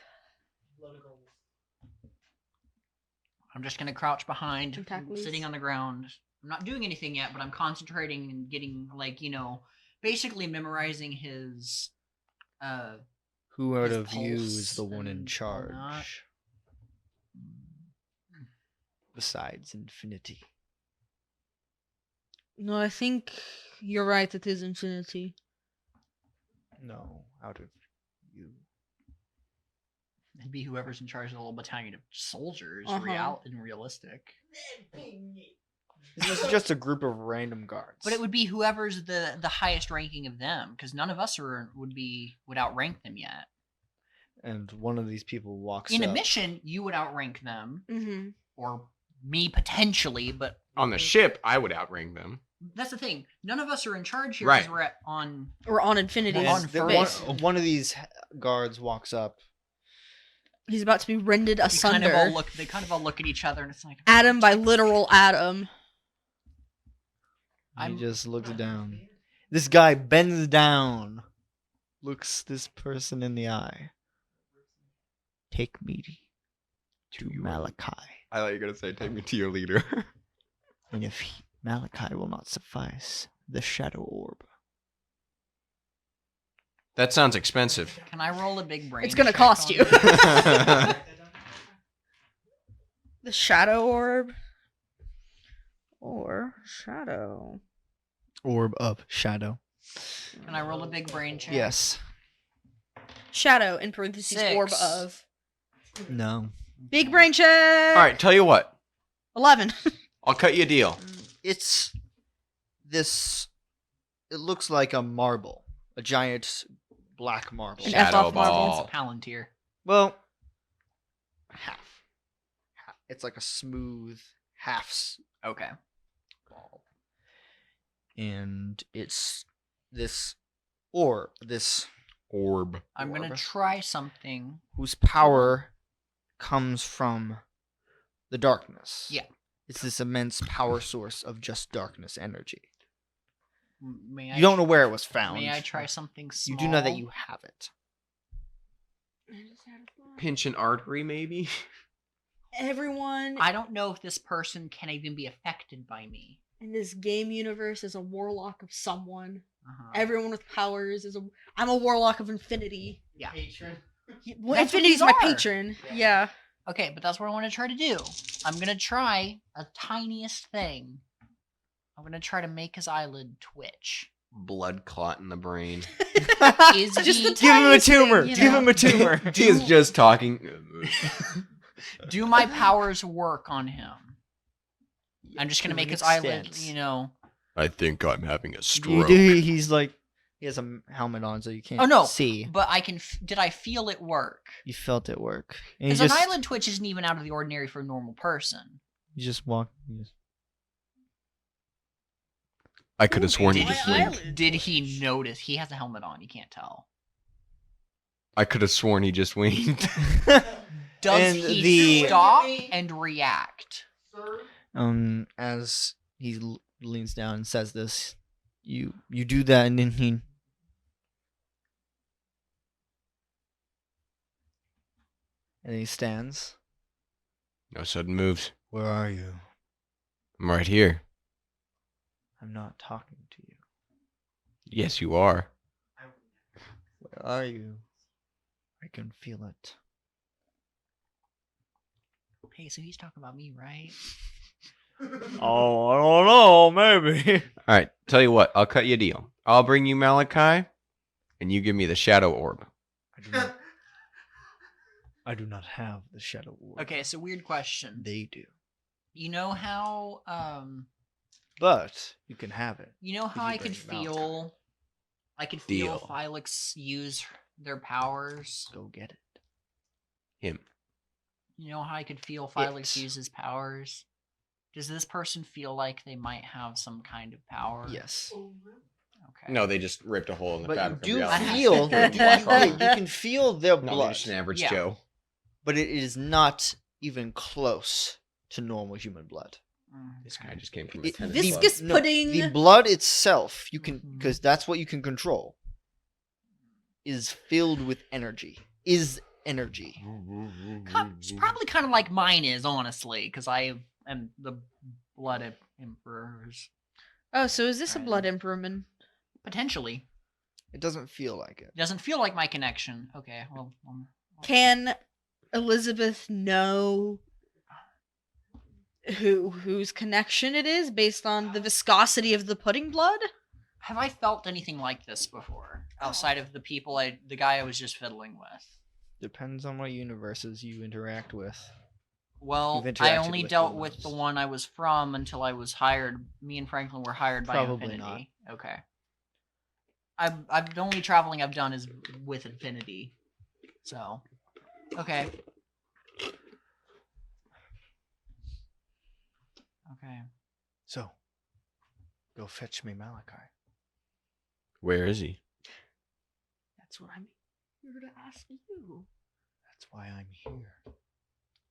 I'm just gonna crouch behind, Tentacles. sitting on the ground. I'm not doing anything yet, but I'm concentrating and getting basically memorizing his Who out His of you is the pulse one in and charge? whatnot. Besides Infinity. No, I think you're right. It is Infinity. No, out of you. It'd be whoever's in charge of the little battalion of soldiers, Uh-huh. realistic. This is just a group of random guards. But it would be whoever's the highest ranking of them, because none of us would outrank them yet. And one of these people walks In a up. mission, you would outrank them, Mm-hmm. or me potentially, but On the ship, I would outrank them. that's the thing. None of us are in charge here Right. because we're on. We're on Infinity. And on space. one of these guards walks up. He's about to be rended asunder. They kind of all look at each other, and it's like Atom by literal atom. He just looks down. This guy bends down, looks this person in the eye. Take me to Malachi. I thought you were gonna say, "Take me to your leader." And if Malachi will not suffice, the shadow orb. That sounds expensive. Can I roll a big brain? It's gonna check cost on you. this? The shadow orb. Or shadow. Orb of shadow. Can I roll a big brain check? Yes. Shadow in parentheses 6. orb of. No. Big brain check. All right, tell you what. 11. I'll cut you a deal. It's this. It looks like a marble, a giant black marble. An Shadow F off marble. ball. It's a Palantir. Well, half. It's like a smooth Okay. ball, and it's this Orb. I'm gonna Orb. try something. whose power comes from the darkness. Yeah. It's this immense power source of just darkness energy. May You don't know where it was found. May I try something You small? do know that you have it. Pinch an artery, maybe? Everyone I don't know if this person can even be affected by me. in this game universe is a warlock of someone. Uh-huh. Everyone with powers is a. I'm a warlock of infinity. Yeah. Well, That's what Infinity's these my are. patron. Yeah. Okay, but that's what I want to try to do. I'm gonna try a tiniest thing. I'm gonna try to make his eyelid twitch. Blood clot in the brain. Is Just he- the Give him a tiniest thing, tumor. you Give know? him a tumor. He is just talking. Do my powers work on him? I'm just gonna To make an his eyelid, extent. you know. I think I'm having a You stroke. do. He's like, he has a helmet on, so you can't Oh, no. see. But I can. Did I feel it work? You felt it work. And Because an eyelid twitch isn't even out of the ordinary for a normal person. You just walk. I could have sworn he Did just My winked. eyelid Did he notice? He has a helmet on. You can't tell. I could have sworn he just winked. Does And he the- stop and react? As he leans down and says this, you do that, and then he stands. No sudden moves. Where are you? I'm right here. I'm not talking to you. Yes, you are. Where are you? I can feel it. Hey, so he's talking about me, right? Oh, I don't know, maybe. All right, tell you what. I'll cut you a deal. I'll bring you Malachi, and you give me the shadow orb. I do not have the shadow orb. Okay, so weird question. They do. You know how But you can have it. you know how you I could bring Malachi. feel Deal. Phylex use their powers. Go get it. Him. You know how I could feel Phylex It. use his powers? Does this person feel like they might have some kind of power? Yes. Okay. No, they just ripped a hole in the But you fabric do of reality. feel You do you can feel their No, they're blood, just an average Yeah. Joe. but it is not even close to normal human blood. This guy just came from a It- tennis the- club. Viscous No, pudding. The blood itself, you can Mhm. because that's what you can control. Is filled with energy. Is energy. It's probably kind of like mine is, honestly, because I am the blood emperors. Oh, so is this a Right. blood emperorman? Potentially. It doesn't feel like it. It doesn't feel like my connection. Okay, well. Can Elizabeth know whose connection it is based on the viscosity of the pudding blood? Have I felt anything like this before? Outside of the the guy I was just fiddling with? Depends on what universes you interact with. Well, You've I interacted only with dealt humans. with the one I was from until I was hired. Me and Franklin were hired by Probably Infinity. Okay. I've the only traveling I've done is with Infinity. So, okay. Okay. So, go fetch me Malachi. Where is he? That's what I'm here to ask you. That's why I'm here.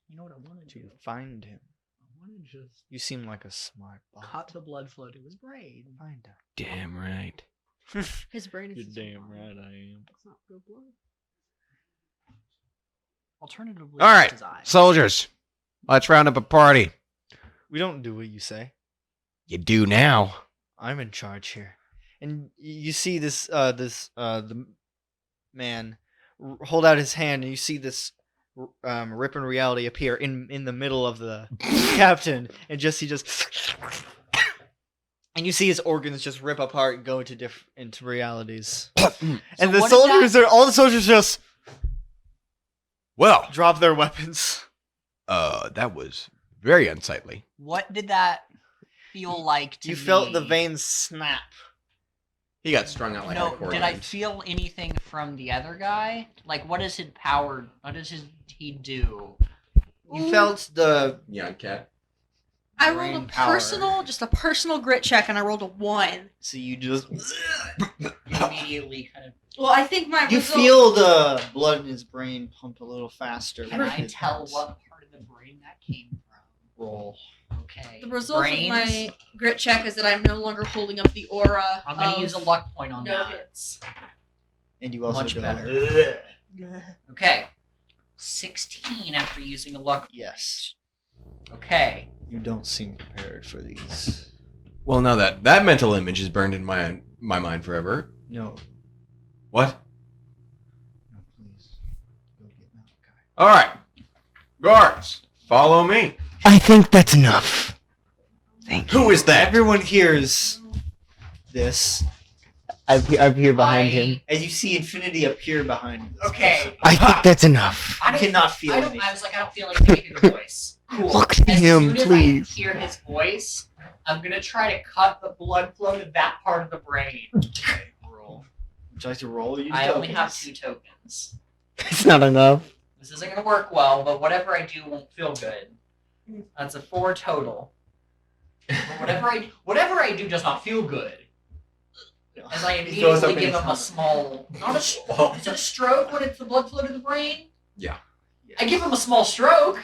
You know what I wanted To find him. I wanted to just You seem like a smart boy. cut the blood flow to his brain. Find him. Damn right. His brain is. You're damn right I am. It's not good blood. Alternatively, All right, his eye. soldiers, let's round up a party. We don't do what you say. You do now. I'm in charge here. And you see this the man hold out his hand, and you see this Rip in Reality appear in the middle of the captain, and he just And you see his organs just rip apart and go into realities. So And the what did soldiers all the soldiers just Well, drop their weapons. that was very unsightly. What did that feel like to You me? felt the veins snap. He got strung out like a No, accordion. did I feel anything from the other guy? Like, what is his power? What does he do? You felt the Young cat. I brain rolled power. a personal grit check, and I rolled a 1. so you just Immediately kind of. Well, I think my you result- feel the blood in his brain pump a little faster. Can than I his tell own. what part of the brain that came from? Roll? Okay. the result Brains. of my grit check is that I'm no longer holding up the aura. I'm gonna of use a luck point on no that. hits. And you also Much go, better. "Ugh." Okay. 16 after using a luck. Yes. Okay. You don't seem prepared for these. Well, now that mental image is burned in my mind forever. No. What? No, please. Go get Malachi. All right, guards, follow me. I think that's enough. Thank Who is that? Everyone hears this. I'm here behind him. As you see Infinity appear behind him. Okay. I think that's enough. I I don't- cannot feel I anything. was like, I don't feel anything. I hear the voice. Cool. Look at As him, soon as please. I hear his voice, I'm gonna try to cut the blood flow to that part of the brain. Okay, roll. Would you like to roll? Use I only have tokens. 2 tokens. It's not enough. This isn't gonna work well, but whatever I do won't feel good. That's a 4 total. But whatever I do does not feel good. As I He throws up immediately in give his him a small, not a, is it a stroke when it's the blood flow to the brain? Yeah. I give him a small stroke.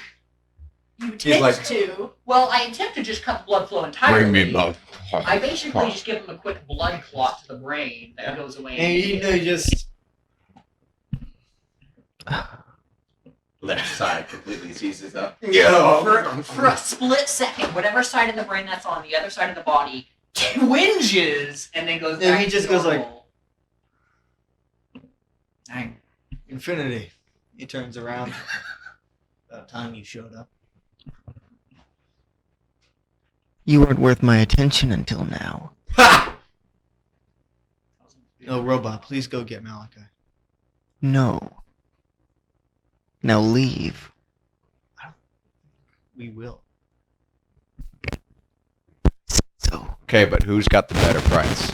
You attempt like- to. Well, I attempt to just cut the blood flow entirely. I basically just give him a quick blood clot to the brain that goes away. And you know, you just Left side completely seizes up. For a split second, whatever side of the brain that's on the other side of the body twinges and then goes Yeah, back he to just goes like- normal. Dang. Infinity. He turns around. About time you showed up. You weren't worth my attention until now. Ha! No, robot, please go get Malachi. No. Now leave. We will. So. Okay, but who's got the better price?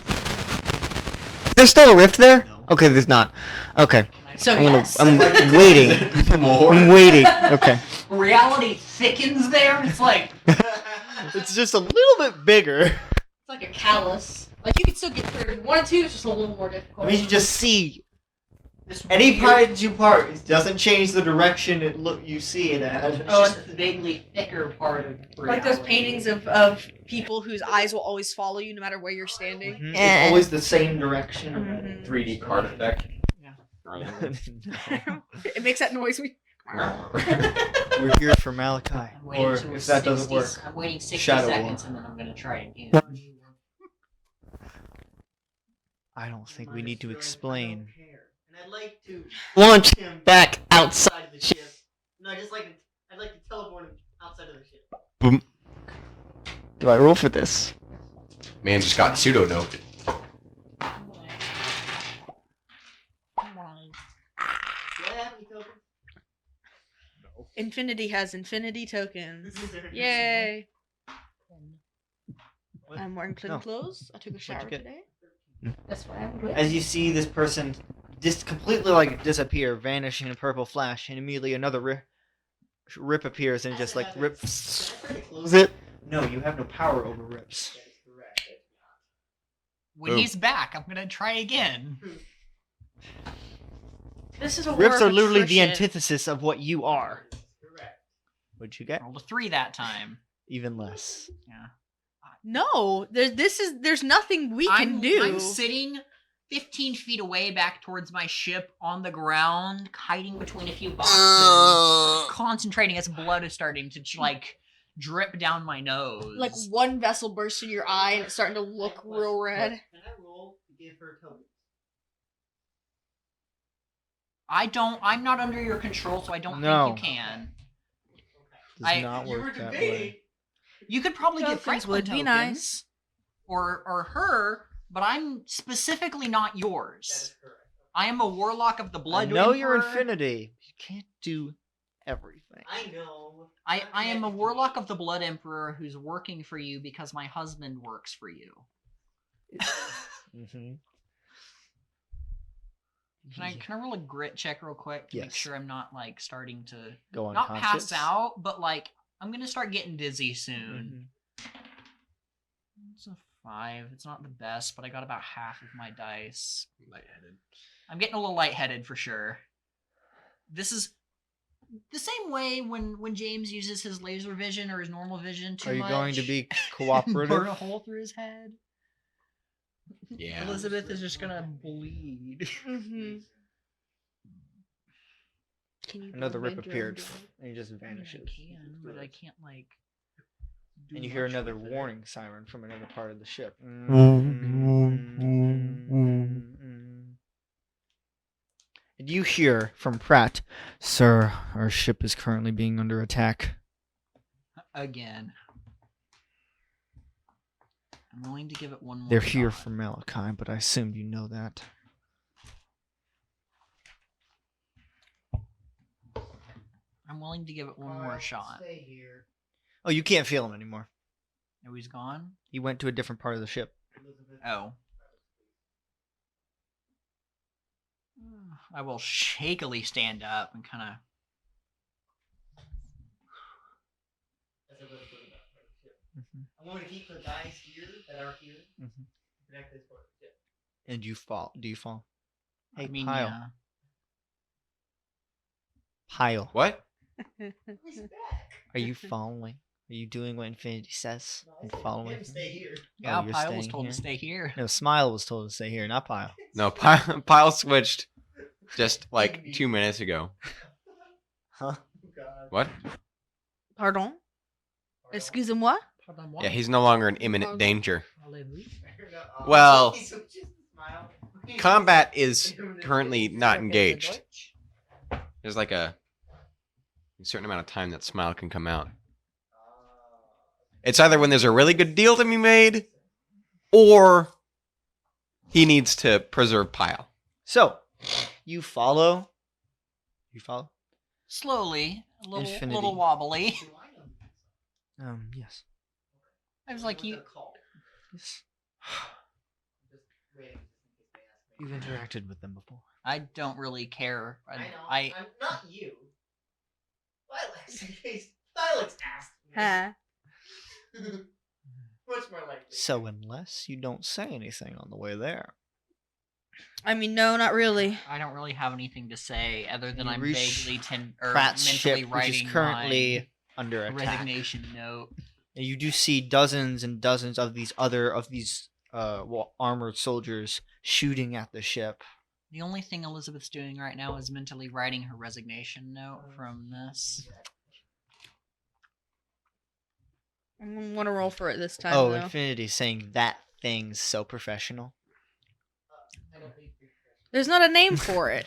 There's still a rift there? No. Okay, there's not. Okay. So I'm yes. I'm waiting. I'm waiting. Okay. Reality thickens there. It's like It's just a little bit bigger. It's like a callus. Like you could still get through. If you wanted to, it's just a little more I difficult. mean, you just see this any weird- part you part. It doesn't change the direction you see it at. It's just a vaguely thicker part of like those reality. paintings of people whose eyes will always follow you no matter where you're standing. Mhm. It's always the same direction. Mhm. 3D card effect. No. It makes that noise. We're here for Malachi. I'm waiting Or till if that doesn't 60 work, I'm waiting 60 Shadow seconds War. and then I'm gonna try again. I don't think we need to explain. And I'd like to launch him back outside of the ship. No, I'd like to teleport him outside of the ship. Boom. Do I roll for this? Man just got pseudo noted. Do I have any tokens? Infinity has infinity tokens. Yay! What? I'm wearing clean No. clothes. I took a shower get? today. Hmm. That's why I'm good. As you see this person just completely like disappear, vanish in a purple flash, and immediately another rip appears and just like rips. Close it. No, you have no power over rips. When Boom. he's back, I'm gonna try again. This is a war Rips of are literally the attrition. antithesis of what you are. What'd you get? Rolled a 3 that time. Even less. Yeah. No, there's nothing we can do. I'm sitting 15 feet away back towards my ship on the ground, hiding between a few boxes, concentrating as blood is starting to like drip down my nose. Like one vessel bursts in your eye and it's starting to look real red. Can I roll to give her tokens? I'm not under your control, so I don't No. think you can. Does I- not You were work that debating. way. You could probably get Tokens Franklin would be tokens. nice. or her, but I'm specifically not That yours. is correct. I am a warlock of the I blood. know you're Emperor. infinity. You can't do everything. I know. I I'm am a connected to warlock me. of the blood emperor who's working for you because my husband works for you. Mm-hmm. Can I roll a grit check real quick to make Yes. sure I'm not like starting to Go not unconscious? pass out, but like I'm gonna start getting dizzy soon. It's a 5. It's not the best, but I got about half of my dice. Lightheaded. I'm getting a little lightheaded for sure. This is the same way when James uses his laser vision or his normal vision too Are you much. going to be and cooperative? burn a hole through his head. Yeah. Elizabeth is just gonna bleed. Mm-hmm. Can you Another go rip bend your appeared, own and he just I mean, vanishes. I can, but I can't like. do And you hear much another with it. warning siren from another part of the ship. And you hear from Pratt, "Sir, our ship is currently being under attack." Again. I'm willing to give it one more. They're here shot. for Malachi, but I assumed you know that. I'm willing to give it one more shot. Stay here. Oh, you can't feel him anymore. Oh, he's gone? He went to a different part of the ship. Elizabeth. Oh. I will shakily stand up and kind of. As I go to put it back on the ship. Mhm. I'm going to keep the guys here that are here. Mhm. Connect this part of the ship. And you fall. Do you fall? Hey, I mean, Pyle. yeah. Pyle. What? He's back. Are you following? Are you doing what Infinity says? No, I And told following? him stay here. Yeah, you're Pyle was staying told here? to stay here. No, Smile was told to stay here, not Pyle. No, Pyle switched just like 2 minutes ago. Huh? Oh, God. What? Pardon? Excusez-moi? Yeah, he's no longer in imminent danger. No, Well, he's just a smile. Combat is currently not engaged. There's like a certain amount of time that Smile can come out. It's either when there's a really good deal to be made, or he needs to preserve Pyle. So, you follow? You follow? Slowly, a little, Infinity. little wobbly. Do I know? Yes. I was like, you. Yes. Just waiting just in case they ask me. You've interacted with them before. I don't really care. I know. I I'm not you. Lilacs, in case Lilacs asked me. Huh. Much more likely. So, unless you don't say anything on the way there. I mean, no, not really. I don't really have anything to say other than You I'm reach vaguely Pratt's mentally ship, which writing is currently my under attack. resignation note. And you do see dozens and dozens of these armored soldiers shooting at the ship. The only thing Elizabeth's doing right now is mentally writing her resignation note from this. I want to roll for it this time, Oh, though. Infinity saying that thing's so professional. I don't think you're There's not a name for it.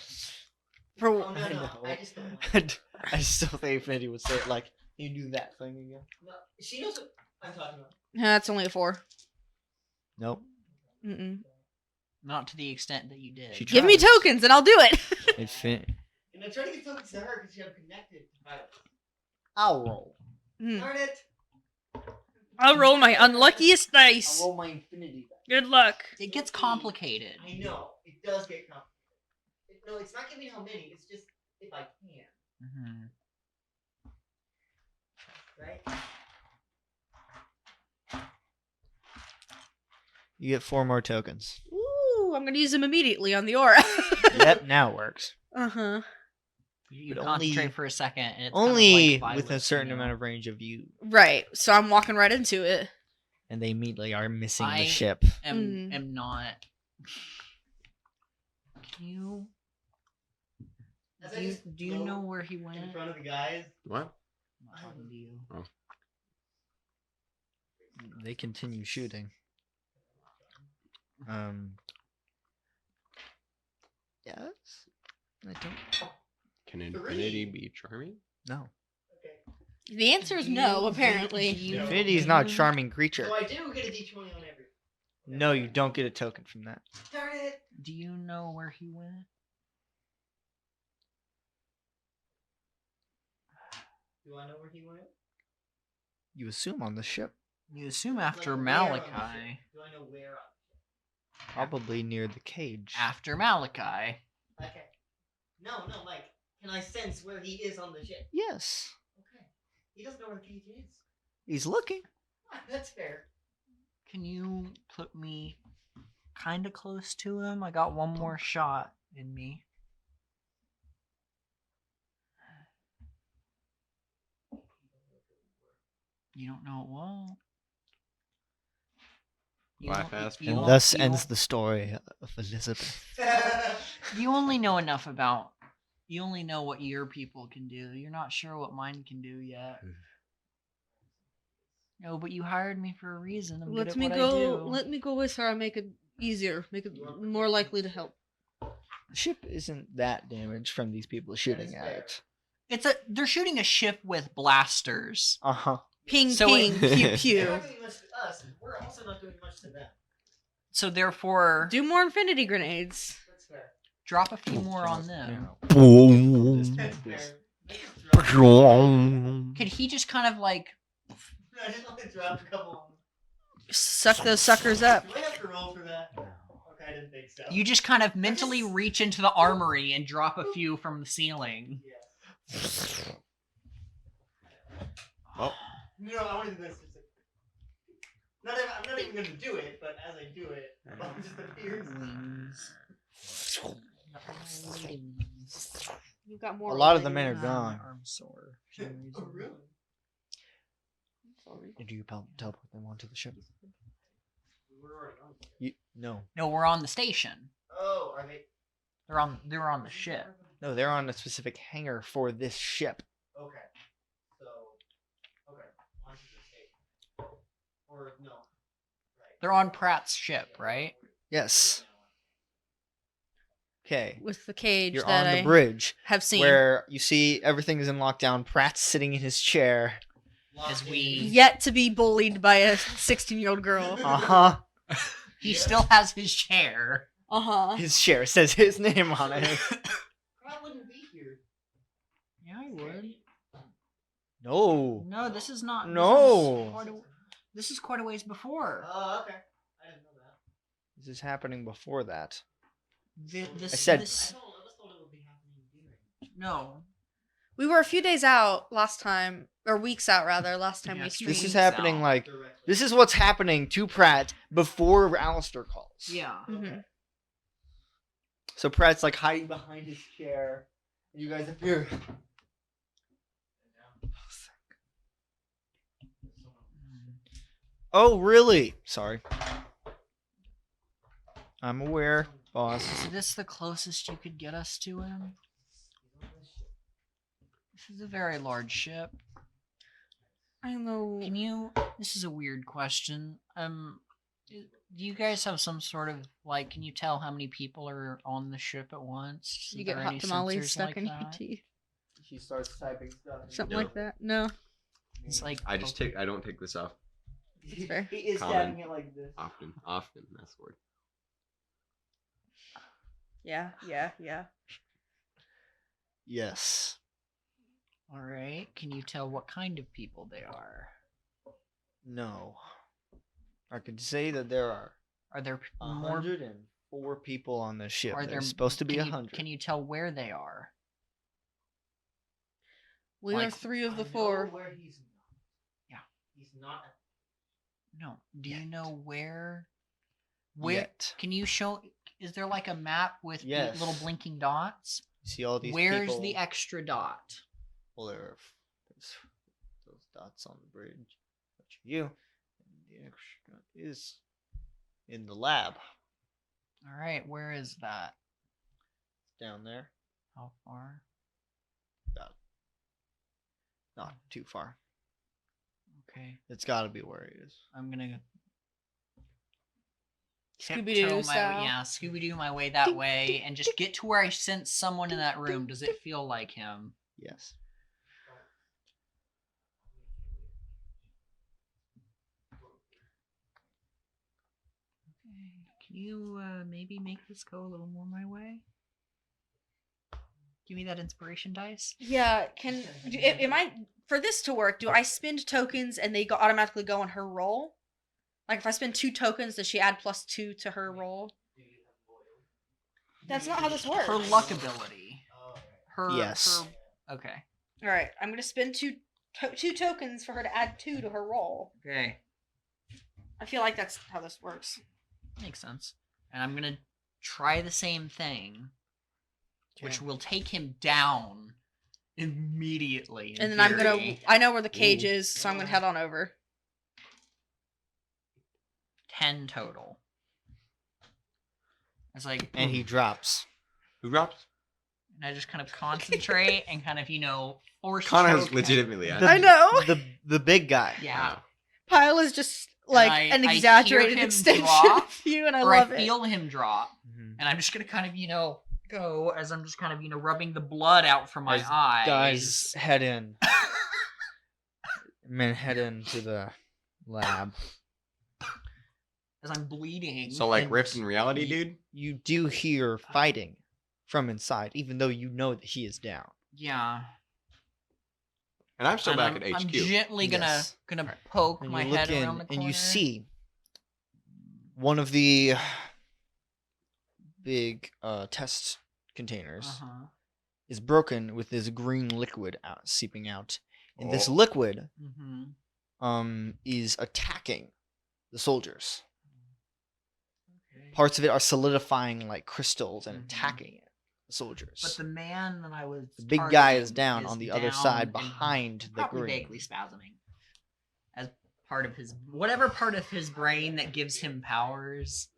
For Oh, no, I no. know. I just don't like I still think Infinity would say it like, you do that thing again. No, she knows what I'm talking about. That's only a 4. Nope. Mm-mm. Not to the extent that you did. She Give me tries. tokens and I'll do it. Infinity. And I'm trying to get tokens to her because she have connected to Violet. I'll roll. Hmm. Darn it! I'll roll my unluckiest I'll dice. roll my infinity back. Good luck. It gets complicated. I know. It does get complicated. No, it's not giving how many. It's just if I can. Mhm. Right? You get 4 more tokens. Ooh, I'm gonna use them immediately on the aura. Yep, now it works. Uh-huh. You But concentrate only- for a second, and it's Only kind of like with a Violet's, certain you know? amount of range of you. Right. So I'm walking right into it. And they immediately are missing I- the ship. Am not. Can you? As Do I you, just do you go know where he went? In front of the guys. What? I'm not talking to you. They continue shooting. Yes? I don't. Can infinity be charming? No. Okay. The answer is no, apparently. Do you- Infinity is not a charming creature. So I do get a d20 on every. No, you don't get a token from that. Darn it! Do you know where he went? Do I know where he went? You assume on the ship, You assume Like, after where on the ship? Malachi. Do I know where on probably near the cage. After Malachi. the ship? Okay. No, like, can I sense where he is on the ship? Yes, Okay. He doesn't know where the cage is. he's looking. That's fair. Can you put me kind of close to him? I got one more shot in me. You don't know it well. Laugh fast, And Paul. thus ends the story of Elizabeth. You only know enough about. You only know what your people can do. You're not sure what mine can do yet. No, but you hired me for a reason. I'm good Let at me what I go. do. Let me go with her and make it easier. Make it more likely to help. The ship isn't that damaged from these people shooting at it. They're shooting a ship with blasters. Uh-huh. Ping, So ping, pew, They're pew. not doing much to us. We're also not doing much to them. So therefore, Do more infinity grenades. That's fair. drop a few more on them. That's fair. Could he just kind of like I just want to drop a couple on them. Suck those suckers up. Do I have to roll for that? Okay, I didn't think so. you just kind of mentally reach into the armory and drop a few from the ceiling? Yes. Oh. No, I want to do this. Just like... I'm not even going to do it, but as I do it, the bomb just appears. You've got more. A lot of over the men you. are gone. Arm sore. Oh, really? Did you teleport them onto the ship? We were already on. No. No, we're on the station. Oh, are they? They're on the ship. No, they're on a specific hangar for this ship. Okay. So, okay. Onto the station. Or, no. Right. They're on Pratt's ship, right? Yes. Okay. With the cage You're that on the I bridge have seen. where you see everything is in lockdown. Pratt's sitting in his chair. As we Yet to be bullied by a 16-year-old girl. Uh-huh. he still has his chair. Uh-huh. His chair says his name on it. Pratt wouldn't be here. Yeah, I would. No. No, this is not. No. This is quite a ways before. Oh, okay. I didn't know that. This is happening before that. This, I said- I this, just thought it would be happening during. no. We were a few days out last time, or weeks out rather, last time Yeah, we it's streamed. This is Streams happening out. like Directly. this is what's happening to Pratt before Alistair calls. Yeah. Mhm. So Pratt's like hiding behind his chair. And you guys appear. Oh, really? Sorry. I'm aware, boss. Is this the closest you could get us to him? This is a very large ship. I know. Can you? This is a weird question. Do you guys have some sort of like? Can you tell how many people are on the ship at once? You Is get there hot any tamales sensors stuck like in your that? teeth. She starts typing stuff. Something No. like that. No. It's like I don't take this off That's fair. He is Common. stabbing it like this. often. That's the word. Yeah. Yes. all right. Can you tell what kind of people they are? No. I could say that there are Are there more? 104 people on this ship. Are there There's supposed to be can you- 100. Can you tell where they are? We Like, are 3 of the I know 4. where he's not. Yeah. He's not. No. Do you Yet. know where? Where? Yet. Can you show? Is there like a map with the Yes. little blinking dots? You see all these Where's people. the extra dot? Well, there's those dots on the bridge. That's you. And the extra is in the lab. All right. Where is that? Down there. How far? Not too far. Okay. It's got to be where he is. I'm gonna Scooby-Doo tiptoe style. Yeah, Scooby Doo my way that way, and just get to where I sense someone in that room. Does it feel like him? Yes. Can you maybe make this go a little more my way? Give me that inspiration dice. Yeah, am I for this to work? Do I spend tokens and they automatically go on her roll? Like if I spend 2 tokens, does she add +2 to her roll? That's not how this works. Her luck ability. Her. Yes. Her, okay. All right, I'm gonna spend two tokens for her to add 2 to her roll. Okay. I feel like that's how this works. Makes sense. And I'm gonna try the same thing, which will take him down immediately. And then I know where the cage is, so I'm gonna head on over. 10 total. It's like, And he drops. Who drops? and I just kind of concentrate and kind of, force Connor's choke him. legitimately at I know. The big guy. Yeah. Pyle is just like an I exaggerated hear him extension drop, of you, and I Or love I it. feel him drop. Mhm. And I'm just gonna kind of, go as I'm just kind of, rubbing the blood out from my As eyes. Guys, head in. Men, head into the lab. As I'm bleeding. So like And rift in reality, dude. You do hear fighting from inside, even though you know that he is down. Yeah. And I'm still And back I'm, at HQ. I'm gently Yes. gonna poke And my you look head in, around the corner. and you see one of the big test containers Uh-huh. is broken with this green liquid seeping out, and this Oh. liquid Mm-hmm. is attacking the soldiers. Okay. Parts of it are solidifying like crystals and Mhm. attacking it, the soldiers. But the man that I was The big guy is targeting down on the other down side and behind the probably green. vaguely spasming as part of his whatever part of his brain that gives him powers.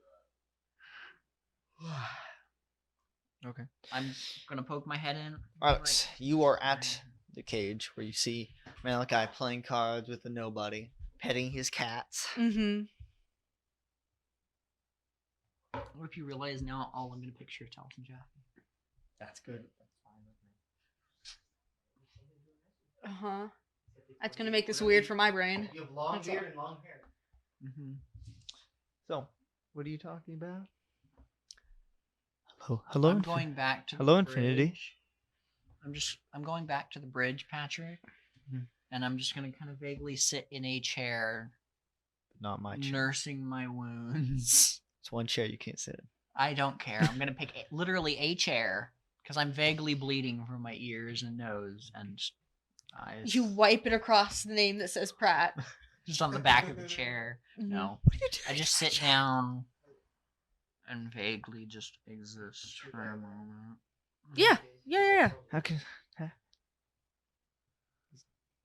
Okay. I'm gonna poke my head in. Alex, you are at the cage where you see Malachi playing cards with a nobody, petting his cats. Mm-hmm. What if you realize now all I'm gonna picture is Talton Jaffe? That's good. That's fine with me. Uh-huh. That's gonna make this weird for my brain. You have long That's beard all. and long hair. Mm-hmm. So, what are you talking about? Hello. I'm going back to Hello, the Infinity. bridge. I'm going back to the bridge, Patrick. Mhm. And I'm just gonna kind of vaguely sit in a chair, Not my chair. nursing my wounds. It's one chair you can't sit in. I don't care. I'm gonna pick literally a chair because I'm vaguely bleeding from my ears and nose and eyes. You wipe it across the name that says Pratt. Just on the back of the chair. Mhm. No, I just sit down and vaguely just exist for a moment. Yeah. Yeah. How can? Huh?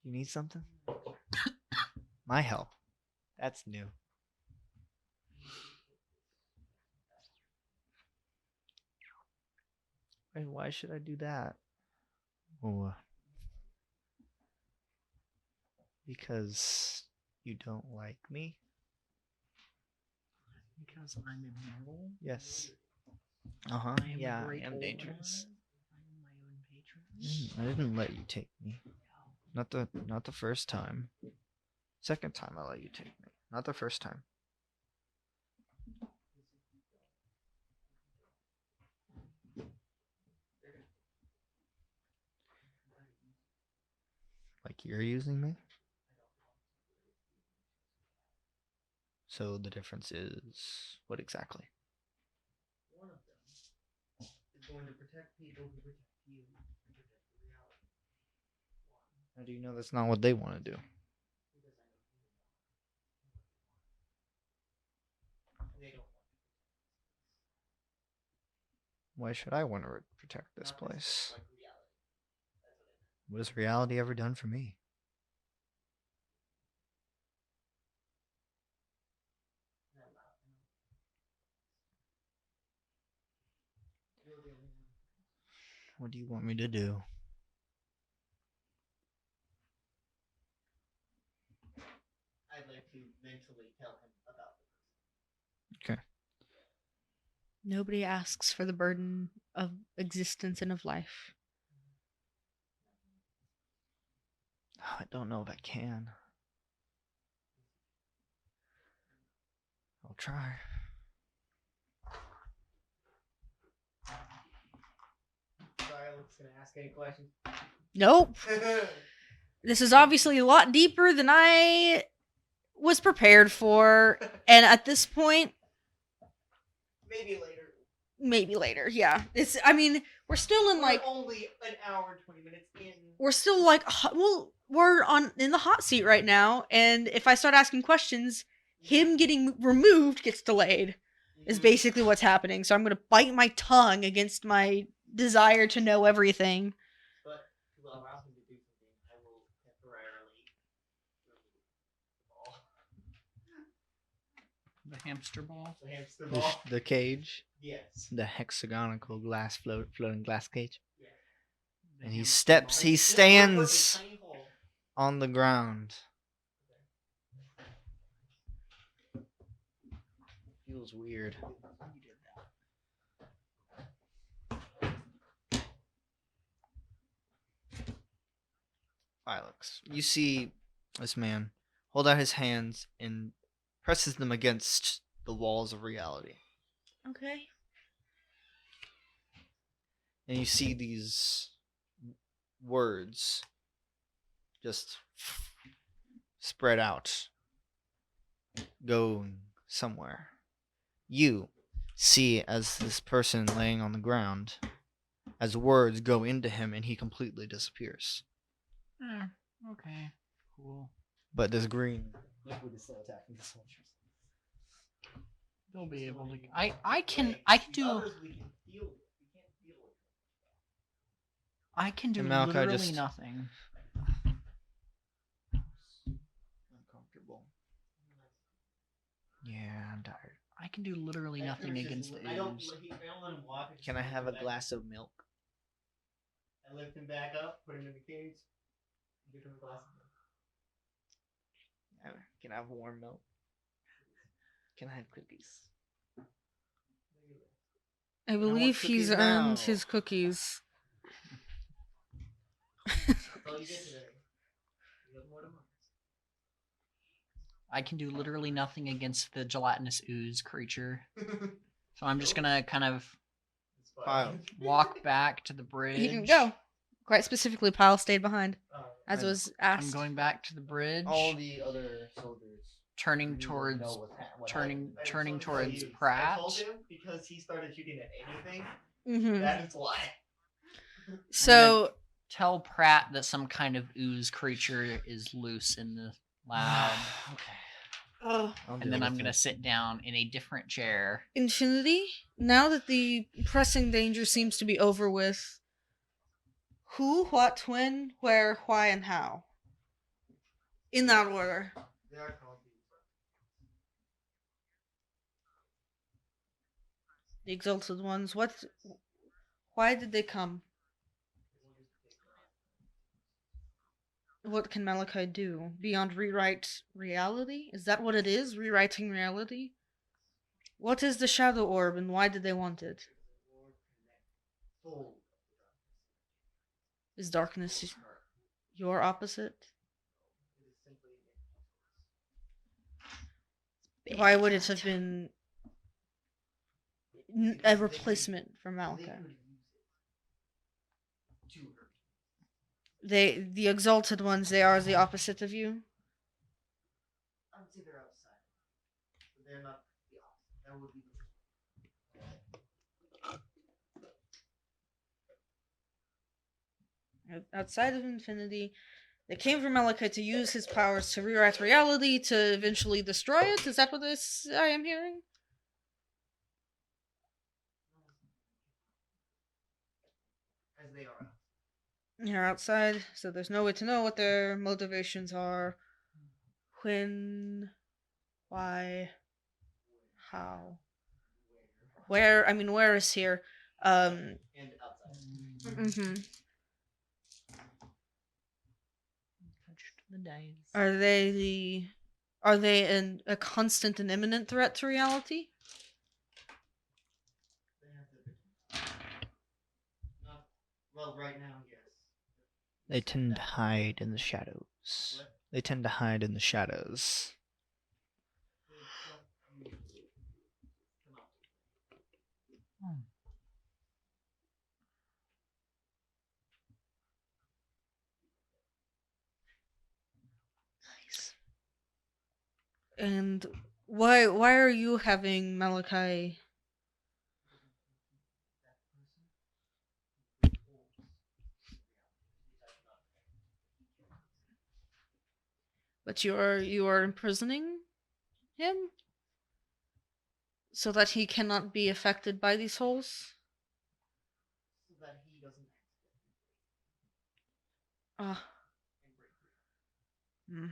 You need something? My help. That's new. Wait, why should I do that? Oh, because you don't like me? Because I'm immortal. Yes. Uh-huh. I am a Yeah, I great am old dangerous. one. I am my own patron. I didn't let you take me. Not the first time. Second time I let you take me. Not the first time. Like you're using me? So the difference is what exactly? One of them is going to protect people who protect you and protect the reality. How do you know that's not what they want to do? Because I know who they want. They don't want to Why should I want to protect this protect place? like reality. That's what I meant. What has reality ever done for me? Not loud, I know. You're the only one. What do you want me to do? I'd like to mentally tell him about the person. Okay. Nobody asks for the burden of existence and of life. Oh, I don't know if I can. I'll try. Alex gonna ask any questions? Nope. This is obviously a lot deeper than I was prepared for. And at this point, Maybe later. yeah. I mean, we're still in We're like, only an hour and 20 minutes in. we're still like, well, we're in the hot seat right now. And if I start asking questions, him getting removed gets delayed, is Mhm. basically what's happening. So I'm going to bite my tongue against my desire to know everything. But to allow him to do something, I will temporarily remove the ball. The hamster ball. The hamster The, ball. the cage, Yes. the hexagonal glass floating glass cage, Yeah. The and he hamster steps. ball. He Just one perfect stands tiny hole. on the ground. Feels weird. You did that. Alex, you see this man hold out his hands and presses them against the walls of reality. Okay. And you see these words just spread out, going somewhere. You see as this person laying on the ground, as words go into him and he completely disappears. Okay. Cool. But this green liquid is still attacking the soldiers. They'll be able to. I can The do. others we can deal with. We can't deal with. I can do And Malachi literally just- nothing. Uncomfortable. Yeah, I'm tired. I can do literally nothing against the I don't ooze. let him walk. Can I have a glass of milk? I lift him back up, put him in the cage, and give him a glass of milk. Can I have warm milk? Can I have cookies? I want believe he's cookies earned now. his cookies. That's all you get today. You have more tomorrow. I can do literally nothing against the gelatinous ooze creature. So I'm just gonna kind of It's Wow. fine. walk back to the bridge. He can go. Quite specifically, Pyle stayed behind, as I'm- was I'm asked. going back to the bridge, All the other soldiers turning really towards know what turning I just turning wanna tell towards you, Pratt. I told him because he started shooting at anything. Mm-hmm. That is why. So Tell Pratt that some kind of ooze creature is loose in the lab, Okay. Oh. I'll and deal then with I'm gonna it. sit down in a different chair. Infinity, now that the pressing danger seems to be over with, who, what, when, where, why, and how? In that order. They are called these. The exalted ones. Why did they come? What can Malachi do? Beyond rewrite reality? Is that what it is? Rewriting reality? What is the shadow orb and why did they want it? Full. Is darkness your opposite? It is simply Why would it have been a Because they replacement for they Malachi? could use it to hurt. The exalted ones, they are the opposite of you. I would say they're outside, but they're not the opposite. That would be Outside of Infinity, they came from Malachi to use his powers to rewrite reality to eventually destroy it. Is that what this I am hearing? as they are. You're outside, so there's no way to know what their motivations are. When, why, how, where? I mean, where is here? And outside. Mm-hmm. Touched the dice. Are they a constant and imminent threat to reality? They have the not well right now, yes. They tend to hide in the shadows. What? They tend to hide in the shadows. They don't usually come out. Hmm. And why are you having Malachi? But you are imprisoning him so that he cannot be affected by these holes? So that he doesn't. Ah. Mm.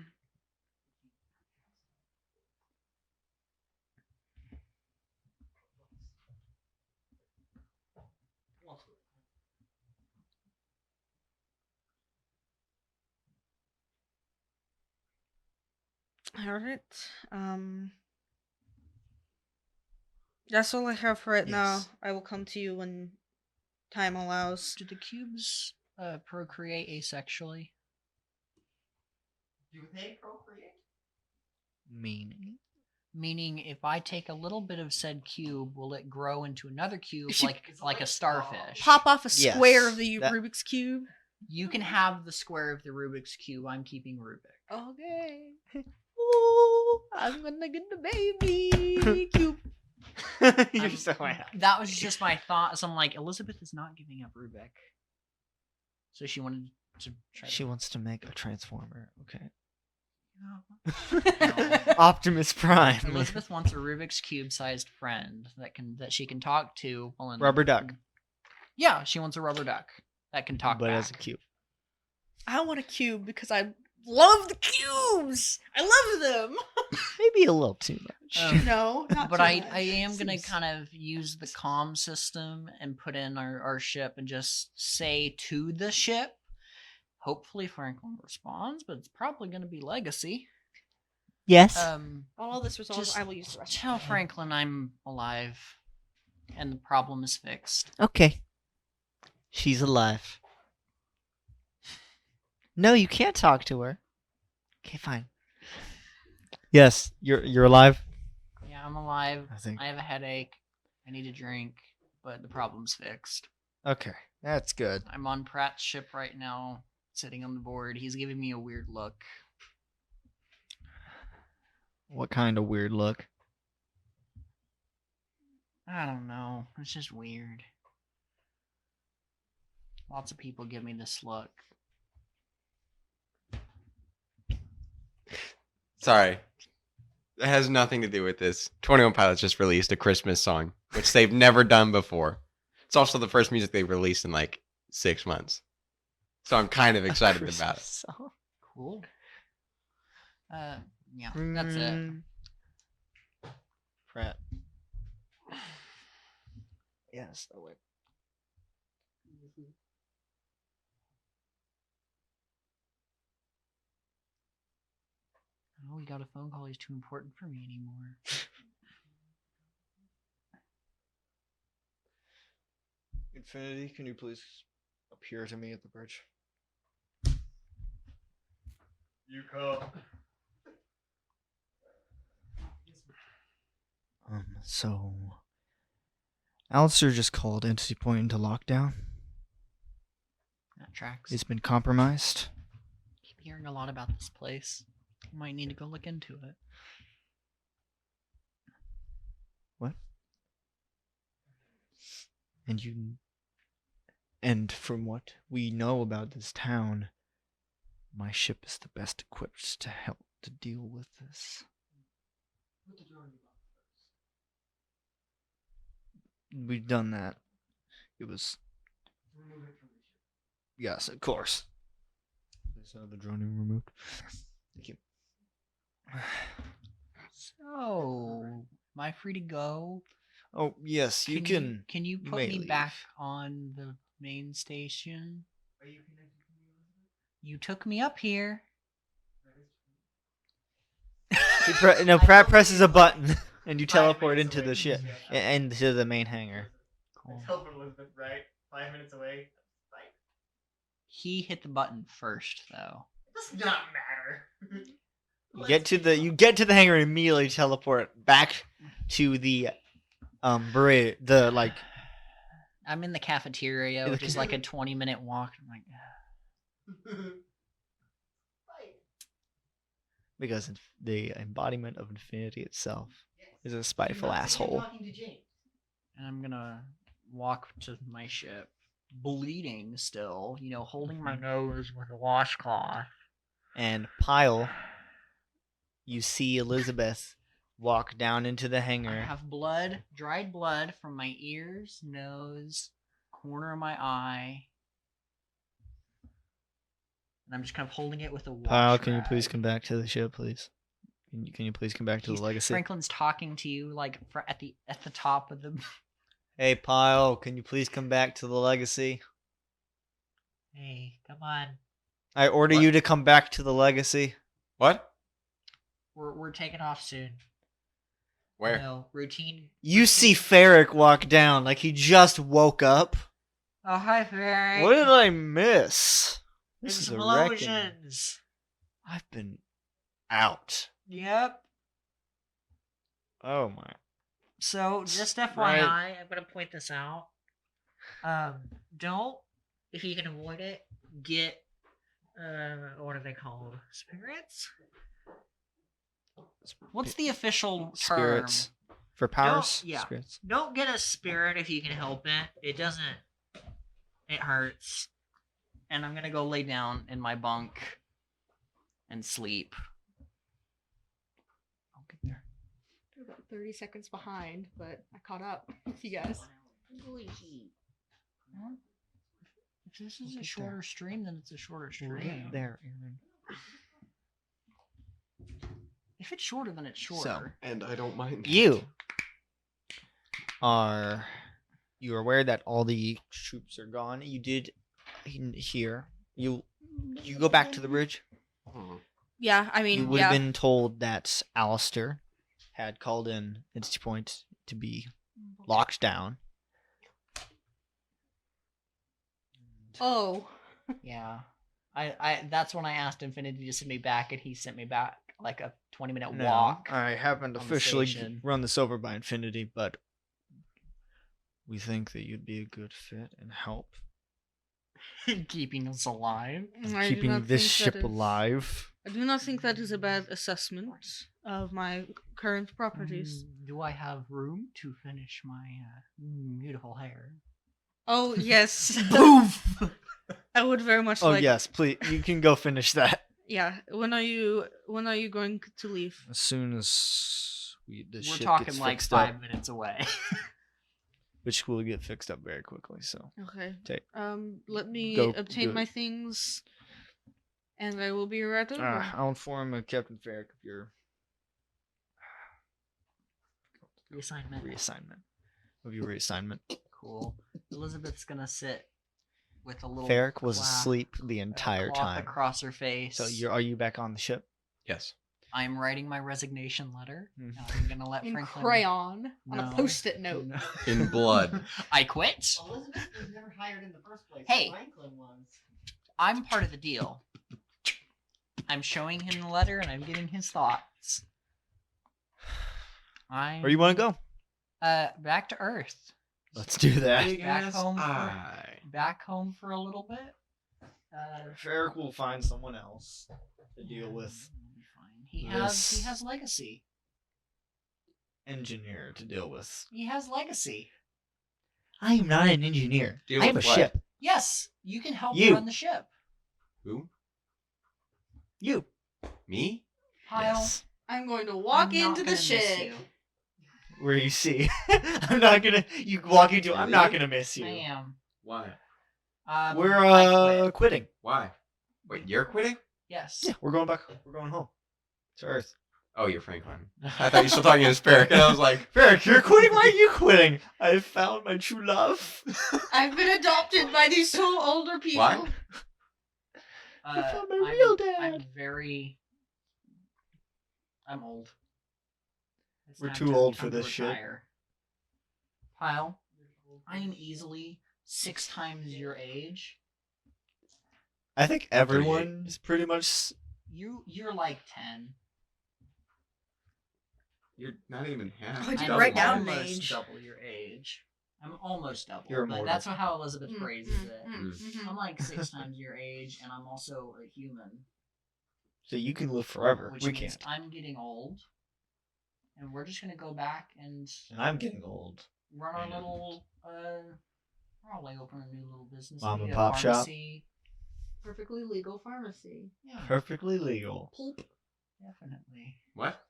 Alright. That's all I have for right now. Yes. I will come to you when time allows. Do the cubes procreate asexually? Do they procreate? Meaning? Meaning, if I take a little bit of said cube, will it grow into another cube If you- like a starfish? Pop off a Yes, square of the that- Rubik's Cube. You can have the square of the Rubik's cube. I'm keeping Rubik. Okay. Ooh, I'm gonna get the baby cube. You're I'm- so happy. That was just my thought. So I'm like, Elizabeth is not giving up Rubik. So she wanted to try. She wants to make a transformer. Okay. No. Optimus Prime. Elizabeth wants a Rubik's cube-sized friend that she can talk to. While in- Rubber duck. Yeah, she wants a rubber duck that can talk but back. as a cube. I want a cube because I love the cubes. I love them. Maybe a little too much. No, not But too I much. am gonna Seems- kind of use the comm system and put in our ship and just say to the ship. Hopefully Franklin responds, but it's probably gonna be Legacy. Yes. All this resolves. Just I will use the rest. Tell Franklin I'm alive, and the problem is fixed. Okay. She's alive. No, you can't talk to her. Okay, fine. Yes, you're alive. Yeah, I'm alive. I think. I have a headache. I need a drink, but the problem's fixed. Okay, that's good. I'm on Pratt's ship right now, sitting on the board. He's giving me a weird look. What kind of weird look? I don't know. It's just weird. Lots of people give me this look. Sorry. It has nothing to do with this. 21 Pilots just released a Christmas song, which they've never done before. It's also the first music they've released in like 6 months. So I'm kind of excited about it. Song? Cool. Yeah, that's it. Mm. Pratt. Yes, that way. Oh, we got a phone call. He's too important for me anymore. Infinity, can you please appear to me at the bridge? You come. So Alistair just called Entity Point into lockdown. That tracks. It's been compromised. Keep hearing a lot about this place. Might need to go look into it. What? And from what we know about this town, my ship is the best equipped to help to deal with this. We've done that. It was. Yes, of course. Please have the droning removed. Thank you. So, am I free to go? Oh yes, you can. Can you put may me leave. back on the main station? You took me up here. No, Pratt presses a button and you teleport into the ship and to the main hangar. Cool. Teleport Elizabeth, right? 5 minutes away. Right. He hit the button first, though. It does not matter. You get to the hangar and immediately teleport back to the bridge. The like. I'm in the cafeteria, Yeah, which is like a 20-minute walk. I'm like, because the embodiment of infinity itself is a I'm spiteful not saying I'm asshole. talking to James. And I'm gonna walk to my ship, bleeding still, holding my nose with a washcloth. And Pyle, you see Elizabeth walk down into the I hangar. have blood, dried blood from my ears, nose, corner of my eye. And I'm just kind of holding it with a wash Pyle, can you rag. please come back to the ship, please? Can you please come back to the Legacy? Franklin's talking to you like at the top of the. Hey, Pyle, can you please come back to the Legacy? Hey, come on. I order What? you to come back to the Legacy. What? We're taking off soon. Where? No, routine. You see Ferric walk down like he just woke up. Oh, hi, Ferric. What did I miss? This is a wrecking. Explosions. I've been out. Yep. Oh my. So, just FYI, Right. I'm gonna point this out. Don't, if you can avoid it, get what are they called? Spirits? What's the official term? Spirits. For powers? yeah. Spirits. Don't get a spirit if you can help it. It doesn't. It hurts. And I'm gonna go lay down in my bunk and sleep. I'll get there. We're about 30 seconds behind, but I caught up with you guys. If this is We'll a get shorter there. stream, then it's a shorter We'll stream. get there, Aaron. If it's shorter, then it's shorter. And I don't mind. You are aware that all the troops are gone. You did hear. You go back to the bridge. Oh. Yeah, I mean, You would yeah. have been told that Alistair had called in at this point to be locked down. Oh. Yeah. I that's when I asked Infinity to send me back, and he sent me back like a 20-minute walk. I haven't on the officially station. run this over by Infinity, but we think that you'd be a good fit and help Keeping us alive. I do keeping not this think ship that is- alive. I do not think that is a bad assessment of my current properties. Do I have room to finish my beautiful hair? Oh, yes. Poof! I would very much Oh like. yes, please. You can go finish that Yeah. When are you going to leave? as soon as the We're ship talking gets like fixed 5 up, minutes away. which will get fixed up very quickly. So Okay. Take- Let me go obtain do my it. things, and I will be right over. I'll inform Captain Ferric of your Reassignment. reassignment. Cool. Elizabeth's gonna sit with a little. Ferric was cloth- asleep the a entire cloth time. across her face. So are you back on the ship? Yes. I'm writing my resignation letter. Mhm. I'm gonna let In Franklin. crayon on a No. post-it note. No. In blood. I quit. Elizabeth was never hired in the first place. Hey. Franklin was. I'm part of the deal. I'm showing him the letter and I'm getting his thoughts. Where you want to go? Back to Earth. Let's do that. Back home. For, I. back home for a little bit. Ferric will find someone else to deal Yeah, with. it'll be fine. He this. has legacy. Engineer to deal with. He has legacy. I am not an engineer. Deal I have a with what? ship. Yes, you can help You. run the ship. Who? You. Me? Pyle, Yes. I'm going to walk I'm not into gonna the miss shed. you. Where you see. I'm not gonna. You walk into. I'm not Really? gonna miss you. I am. Why? We're I quit. quitting. Why? Wait, you're quitting? Yes. Yeah, we're going back. We're going home. To Earth. Oh, you're Franklin. I thought you were still talking to Spirit, and I was like, Ferric, you're quitting. Why are you quitting? I found my true love. I've been adopted by these two older people. What? I found my real dad. I'm old. It's We're time too to- old time for to this shit. retire. Pyle, I am easily 6 times your age. I think 38. everyone is pretty much. You're like 10. you're not even half. Oh, I didn't double write down mine. the almost age. double your age. I'm almost double. You're but immortal. that's how Elizabeth phrases it. Mhm. I'm like 6 times your age, and I'm also a human. So you can live forever. Which We means can't. I'm getting old, and we're just gonna go back and And I'm getting old. run our And- little probably open a new little business. Mom maybe and a pop shop. pharmacy. Perfectly legal pharmacy. Yeah, Perfectly legal. Pulp. definitely. What?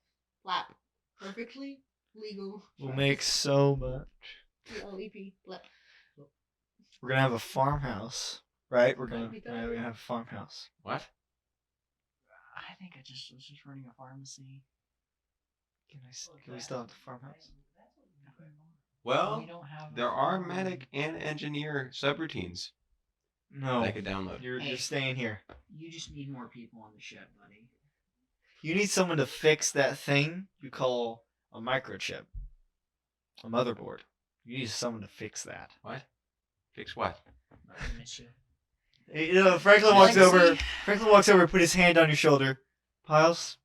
Flap. Perfectly legal. We'll make so much. PLEP. Flap. We're gonna have a farmhouse, right? We're gonna, Might be yeah, good. we're gonna have a farmhouse. What? I think I just was just running a pharmacy. Can we still have the farmhouse? Well, We don't have. there are medic and engineer subroutines No, that I could download. you're Hey. staying here. You just need more people on the ship, buddy. You need someone to fix that thing you call a microchip, a motherboard. You need someone to fix that. What? Fix what? I miss you. You know, Franklin walks Legacy. over. Franklin walks over, put his hand on your shoulder. Piles,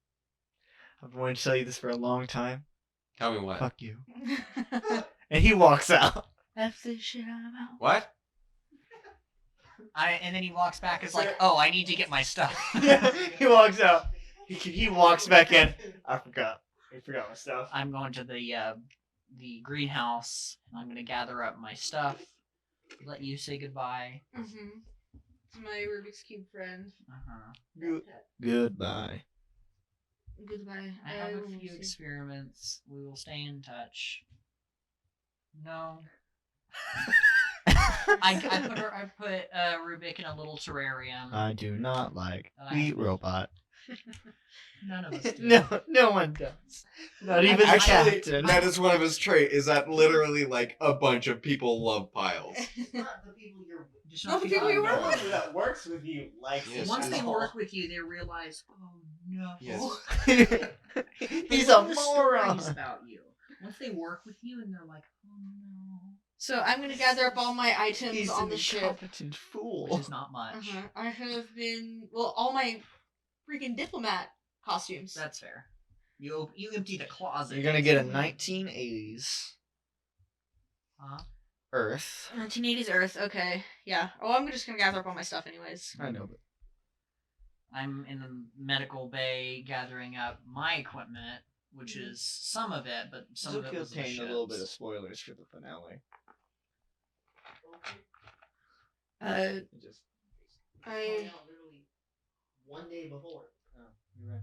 I've been wanting to tell you this for a long time. Tell me what? Fuck you. And he walks out. F this shit I'm out. What? And then he walks back. It's like, oh, I need to get my stuff. He walks out. He walks back in. I forgot my stuff. I'm going to the greenhouse, and I'm gonna gather up my stuff. Let you say goodbye. Mm-hmm. To my Rubik's Cube friend. Uh-huh. Goodbye. Goodbye. I have a will few see. experiments. We will stay in touch. No. I put Rubik in a little terrarium. I do not like I- Wheat Robot. None of us do. No one does. Not even the Actually, captain. that is one of his traits. Is that literally like a bunch of people love piles? Not the people you're. Just Not the people you work with. that works with you likes Yes, Once they yes. work with you, they realize, oh no. Yes. He's They a love the stories moron. about you. Once they work with you, and they're like, oh no, So I'm gonna gather up all my items He's on an the ship. incompetent fool. which is not much. Uh-huh. I have been all my freaking diplomat costumes. That's fair. You empty the closet. You're gonna get a 1980s Huh? Earth. 1980s Earth. Okay, yeah. Oh, I'm just gonna gather up all my stuff anyways. I know, but I'm in the medical bay gathering up my equipment, which is some of it, but some of it was the contain a little bit of ship's. spoilers for the finale. I one day before. Oh, you're right.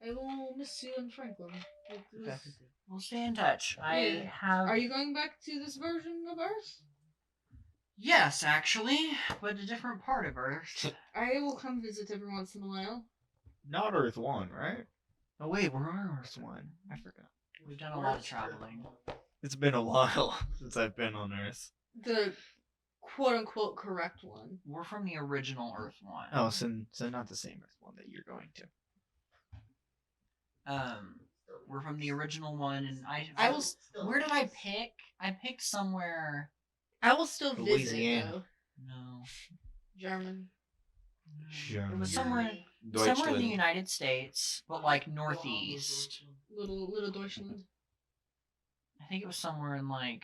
I will miss you and Franklin. It was- We'll stay in touch. I Yeah. have. Are you going back to this version of Earth? Yes, actually, but a different part of Earth. I will come visit every once in a while. Not Earth 1, right? Oh wait, we're on Earth 1. I forgot. We've done a lot of traveling. It's been a while since I've been on Earth. The quote-unquote correct one. We're from the original Earth one. Oh, so not the same Earth 1 that you're going to. We're from the original one, and I will. Where did I pick? I picked somewhere. I will still visit. Louisiana. Though. No. German. It was somewhere in the Deutschland. United States, but like northeast. Little Deutschland. I think it was somewhere in like.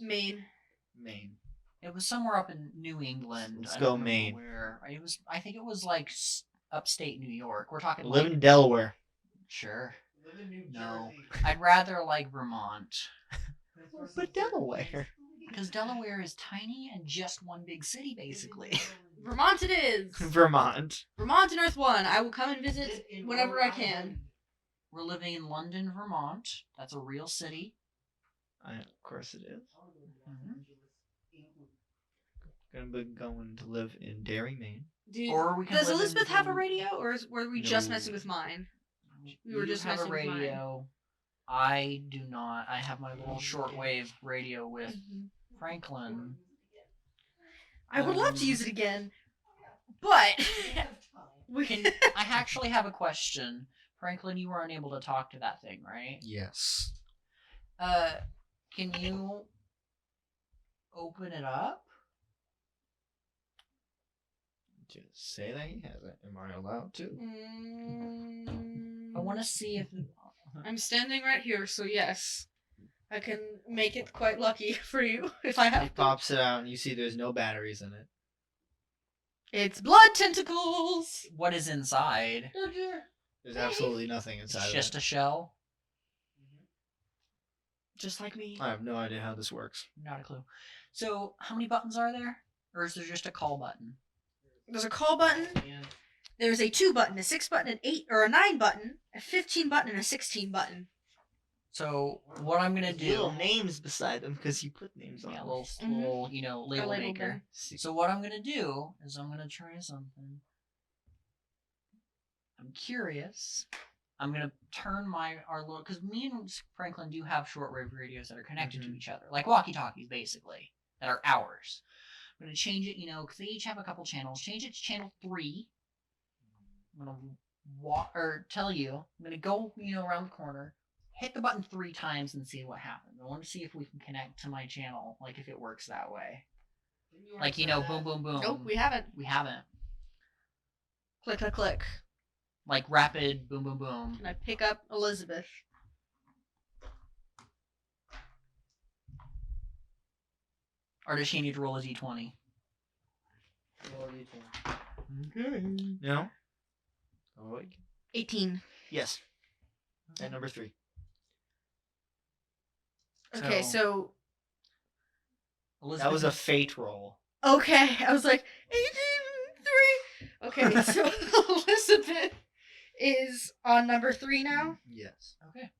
Maine. Maine. It was somewhere up in New England. Let's I go don't remember Maine. Where it was? I think it was like upstate New York. We're talking. Live like, in Delaware. Sure. No, I'd rather like Vermont. But Delaware. Because Delaware is tiny and just one big city, basically. Vermont it is. Vermont. Vermont and Earth 1. I will come and visit whenever I can. We're living in London, Vermont. That's a real city. Of course it is. Mhm. Gonna be going to live in Derry, Maine. Or we can Does live Elizabeth in- have a radio, or were we just No. messing with mine? We were You just have a messing with mine. radio. I do not. I have my little shortwave radio with Franklin. I would love to use it again, but we Can I actually have a question? Franklin, you were unable to talk to that thing, right? Yes. Can you open it up? Just say that he has it. Am I allowed to? I want to see if. I'm standing right here, so yes, I can make it quite lucky for you if I He have to. pops it out and you see there's no batteries in it. It's blood tentacles. What is inside? There's absolutely nothing inside It's of just it. a shell. Just like me. I have no idea how this works. Not a clue. So, how many buttons are there? Or is there just a call button? There's a call button. There's a 2 button, a 6 button, an 8 or a 9 button, a 15 button, and a 16 button. So, what I'm gonna do... Little names beside them because you put names on Yeah, them. little, you know, label labeled maker. So what I'm gonna do is I'm gonna try something. I'm curious. I'm gonna turn our little, because me and Franklin do have shortwave radios that are connected to each other, like walkie-talkies, basically, that are ours. I'm gonna change it, you know, because they each have a couple channels. Change it to channel 3. I'm gonna tell you. I'm gonna go, you know, around the corner. Hit the button 3 times and see what happens. I want to see if we can connect to my channel, like if it works that way. Like, you know, boom, boom, boom. Nope, we haven't. We haven't. Click, click, click. Like rapid boom, boom, boom. And I pick up Elizabeth. Or does she need to roll a d20? Okay. No? Oh, 18. yes. At number 3. Okay, so Elizabeth That was a fate roll. okay, I was like 18, 3. Okay, so Elizabeth is on number 3 now. Yes. Okay.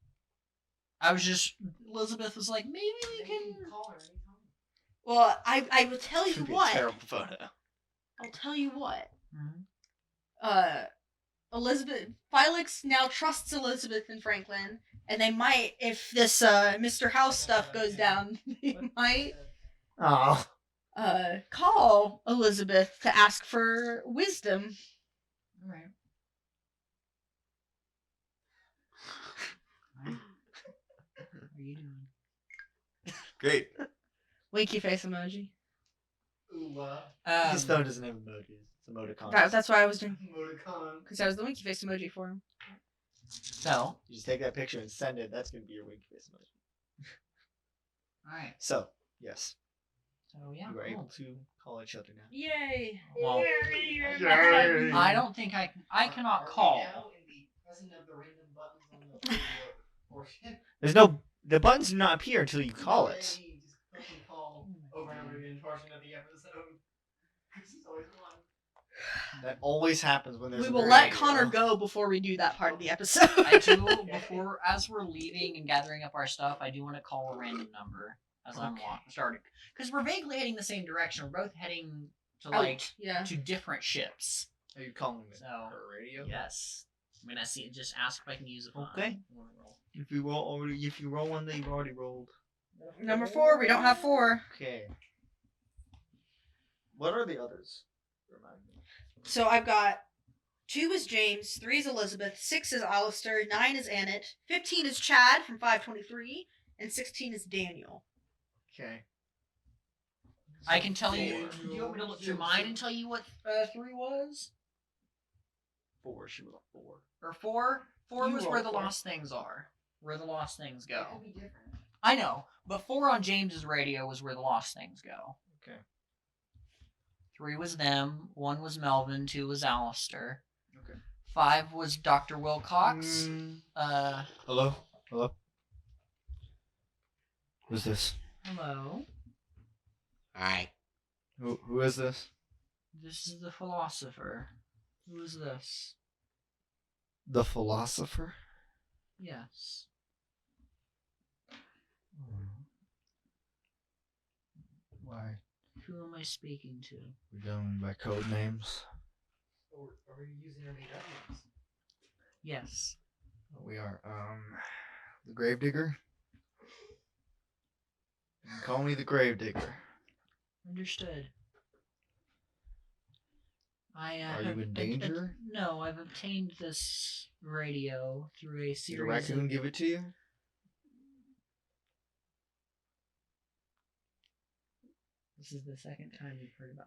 I was just... Elizabeth was like, maybe we can... Well, I will tell you Could be a what. terrible photo. I'll tell you what. Mhm. Elizabeth Felix now trusts Elizabeth and Franklin, and they might, if this Mr. House stuff goes down, they might Oh. call Elizabeth to ask for wisdom. All right. What are you doing? Great. Winky face emoji. His phone doesn't have emojis. It's emoticons. That's why I was doing, Emoticon. because I was the winky face emoji for him. So, You just take that picture and send it. That's going to be your winky face emoji. alright. So, yes. So, yeah. You are cool. able to call each other now. Yay! Well, Yay. I don't think I cannot call. There's no... The buttons do not appear until you call it. That always happens when there's We a will very let video. Connor go before we do that part of the episode. I do, before, as we're leaving and gathering up our stuff, I do want to call a random number as I'm starting. Because we're vaguely heading the same direction. We're both heading to, like, Out, yeah. to different ships. Are you calling it So, her radio? yes. I'm going to just ask if I can use it. Okay. If you roll one that you've already rolled. Number 4, we don't have 4. Okay. What are the others? Remind me. So I've got 2 is James, 3 is Elizabeth, 6 is Alistair, 9 is Annette, 15 is Chad from 523, and 16 is Daniel. Okay. I can tell you. Do you want me to look through mine and tell you what 3 was? 4. She was a 4. Or 4? 4 You was where roll the 4. lost things are. Where the lost things go. It could be different. I know, but 4 on James's radio was where the lost things go. Okay. 3 was them. 1 was Melvin. 2 was Alistair. Okay. 5 was Dr. Wilcox. Hello? Hello? Who's this? Hello. Alright. Who is this? This is the philosopher. Who is this? The philosopher? Yes. Why? Who am I speaking to? We're going by code names. Are we using our made up names? Yes. We are, the Gravedigger. You can call me the Gravedigger. Understood. I Are you in danger? No, I've obtained this radio through a Did a series raccoon of... give it to you? This is the second time we've heard about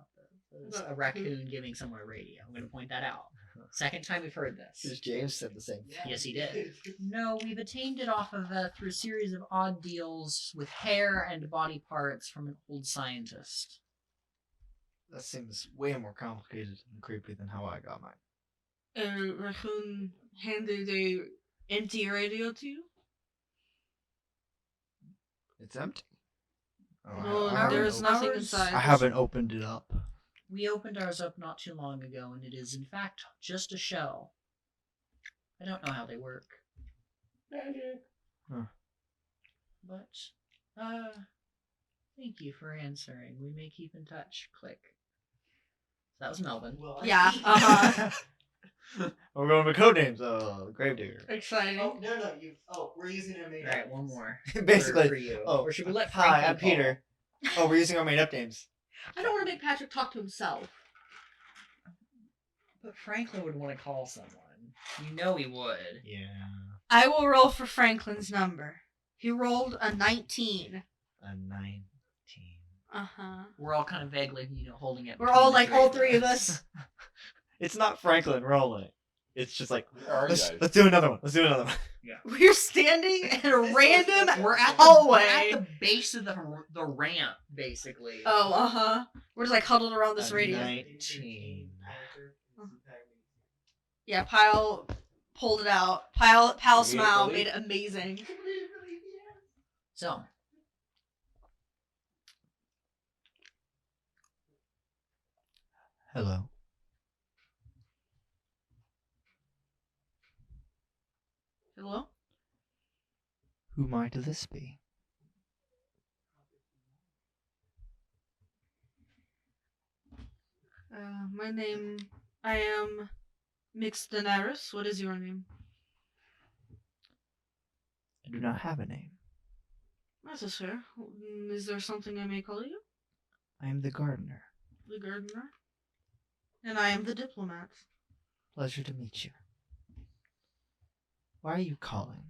this. A raccoon giving someone a radio. I'm going to point that out. Second time we've heard this. Because James said the same thing. Yes, he did. No, we've attained it off of through a series of odd deals with hair and body parts from an old scientist. That seems way more complicated and creepy than how I got mine. And Raccoon handed a empty radio to you? It's empty. Oh, No, I there haven't is opened- nothing ours- inside. I haven't opened it up. We opened ours up not too long ago, and it is in fact just a shell. I don't know how they work. Huh. But, thank you for answering. We may keep in touch. Click. That was Melvin. Yeah, uh-huh. We're going with code names. Gravedigger. Exciting. Oh, no, you. Oh, we're using a made Alright, one more. Basically. For you. Oh, Or should we let hi, Franklin I'm call? Peter. Oh, we're using our made up names. I don't want to make Patrick talk to himself. But Franklin would want to call someone. You know he would. Yeah. I will roll for Franklin's number. He rolled a 19. A 19. Uh-huh. We're all kind of vaguely, holding it. We're between all the like, all three of us. It's not Franklin rolling. It's just like, Where are you let's guys? do another one. Let's do another one. We're standing in a random We're at hallway. the base of the ramp, basically. Oh, uh-huh. We're just like huddled around this A radio. 19. Yeah, Pyle pulled it out. Pal You smile really? made it amazing. So, Hello. Hello? Who might this be? My name... I am Mix Daenerys. What is your name? I do not have a name. That is fair. Is there something I may call you? I am the gardener. The gardener? And I am the diplomat. Pleasure to meet you. Why are you calling?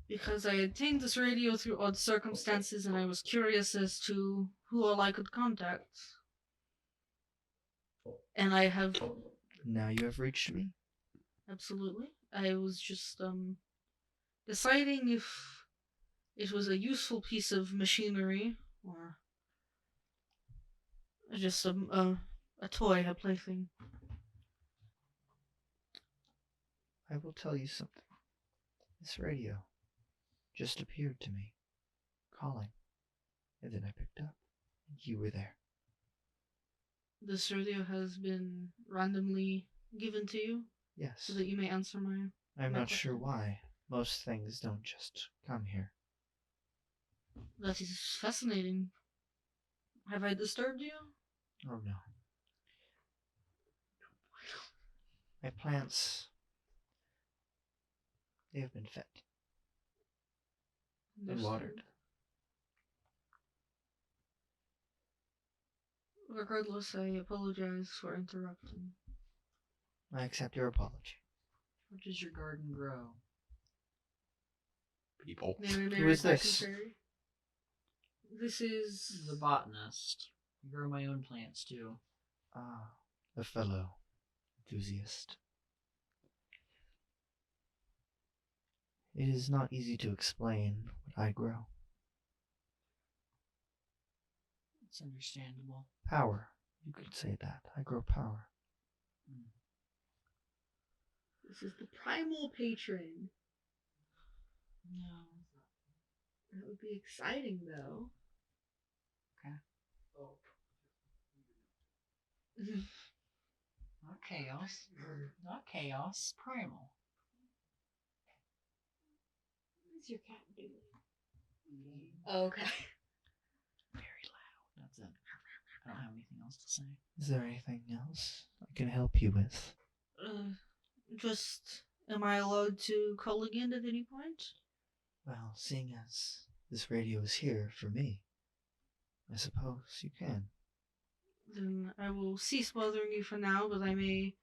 Because I obtained this radio through odd circumstances and I was curious as to who all I could contact. And I have... Now you have reached me. Absolutely. I was just, deciding if it was a useful piece of machinery or just a toy, a plaything. I will tell you something. This radio just appeared to me, calling, and then I picked up, and you were there. This radio has been randomly given to you Yes. so that you may answer my... I'm my not sure question. why. Most things don't just come here. That is fascinating. Have I disturbed you? Oh no. My plants, they have been fed and Understood. watered. Regardless, I apologize for interrupting. I accept your apology. how does your garden grow? People. Mary, Who is this? Secretary. This is... The botanist. I grow my own plants, too. Ah, a fellow enthusiast. It is not easy to explain what I grow. It's understandable. Power. You could say that. I grow power. This is the primal patron. No. That would be exciting, though. Not chaos. Not chaos. Primal. What is your cat doing? Okay. Very loud. That's it. I don't have anything else to say. Is there anything else I can help you with? Just, am I allowed to call again at any point? Well, seeing as this radio is here for me, I suppose you can. Then I will cease bothering you for now, but I may,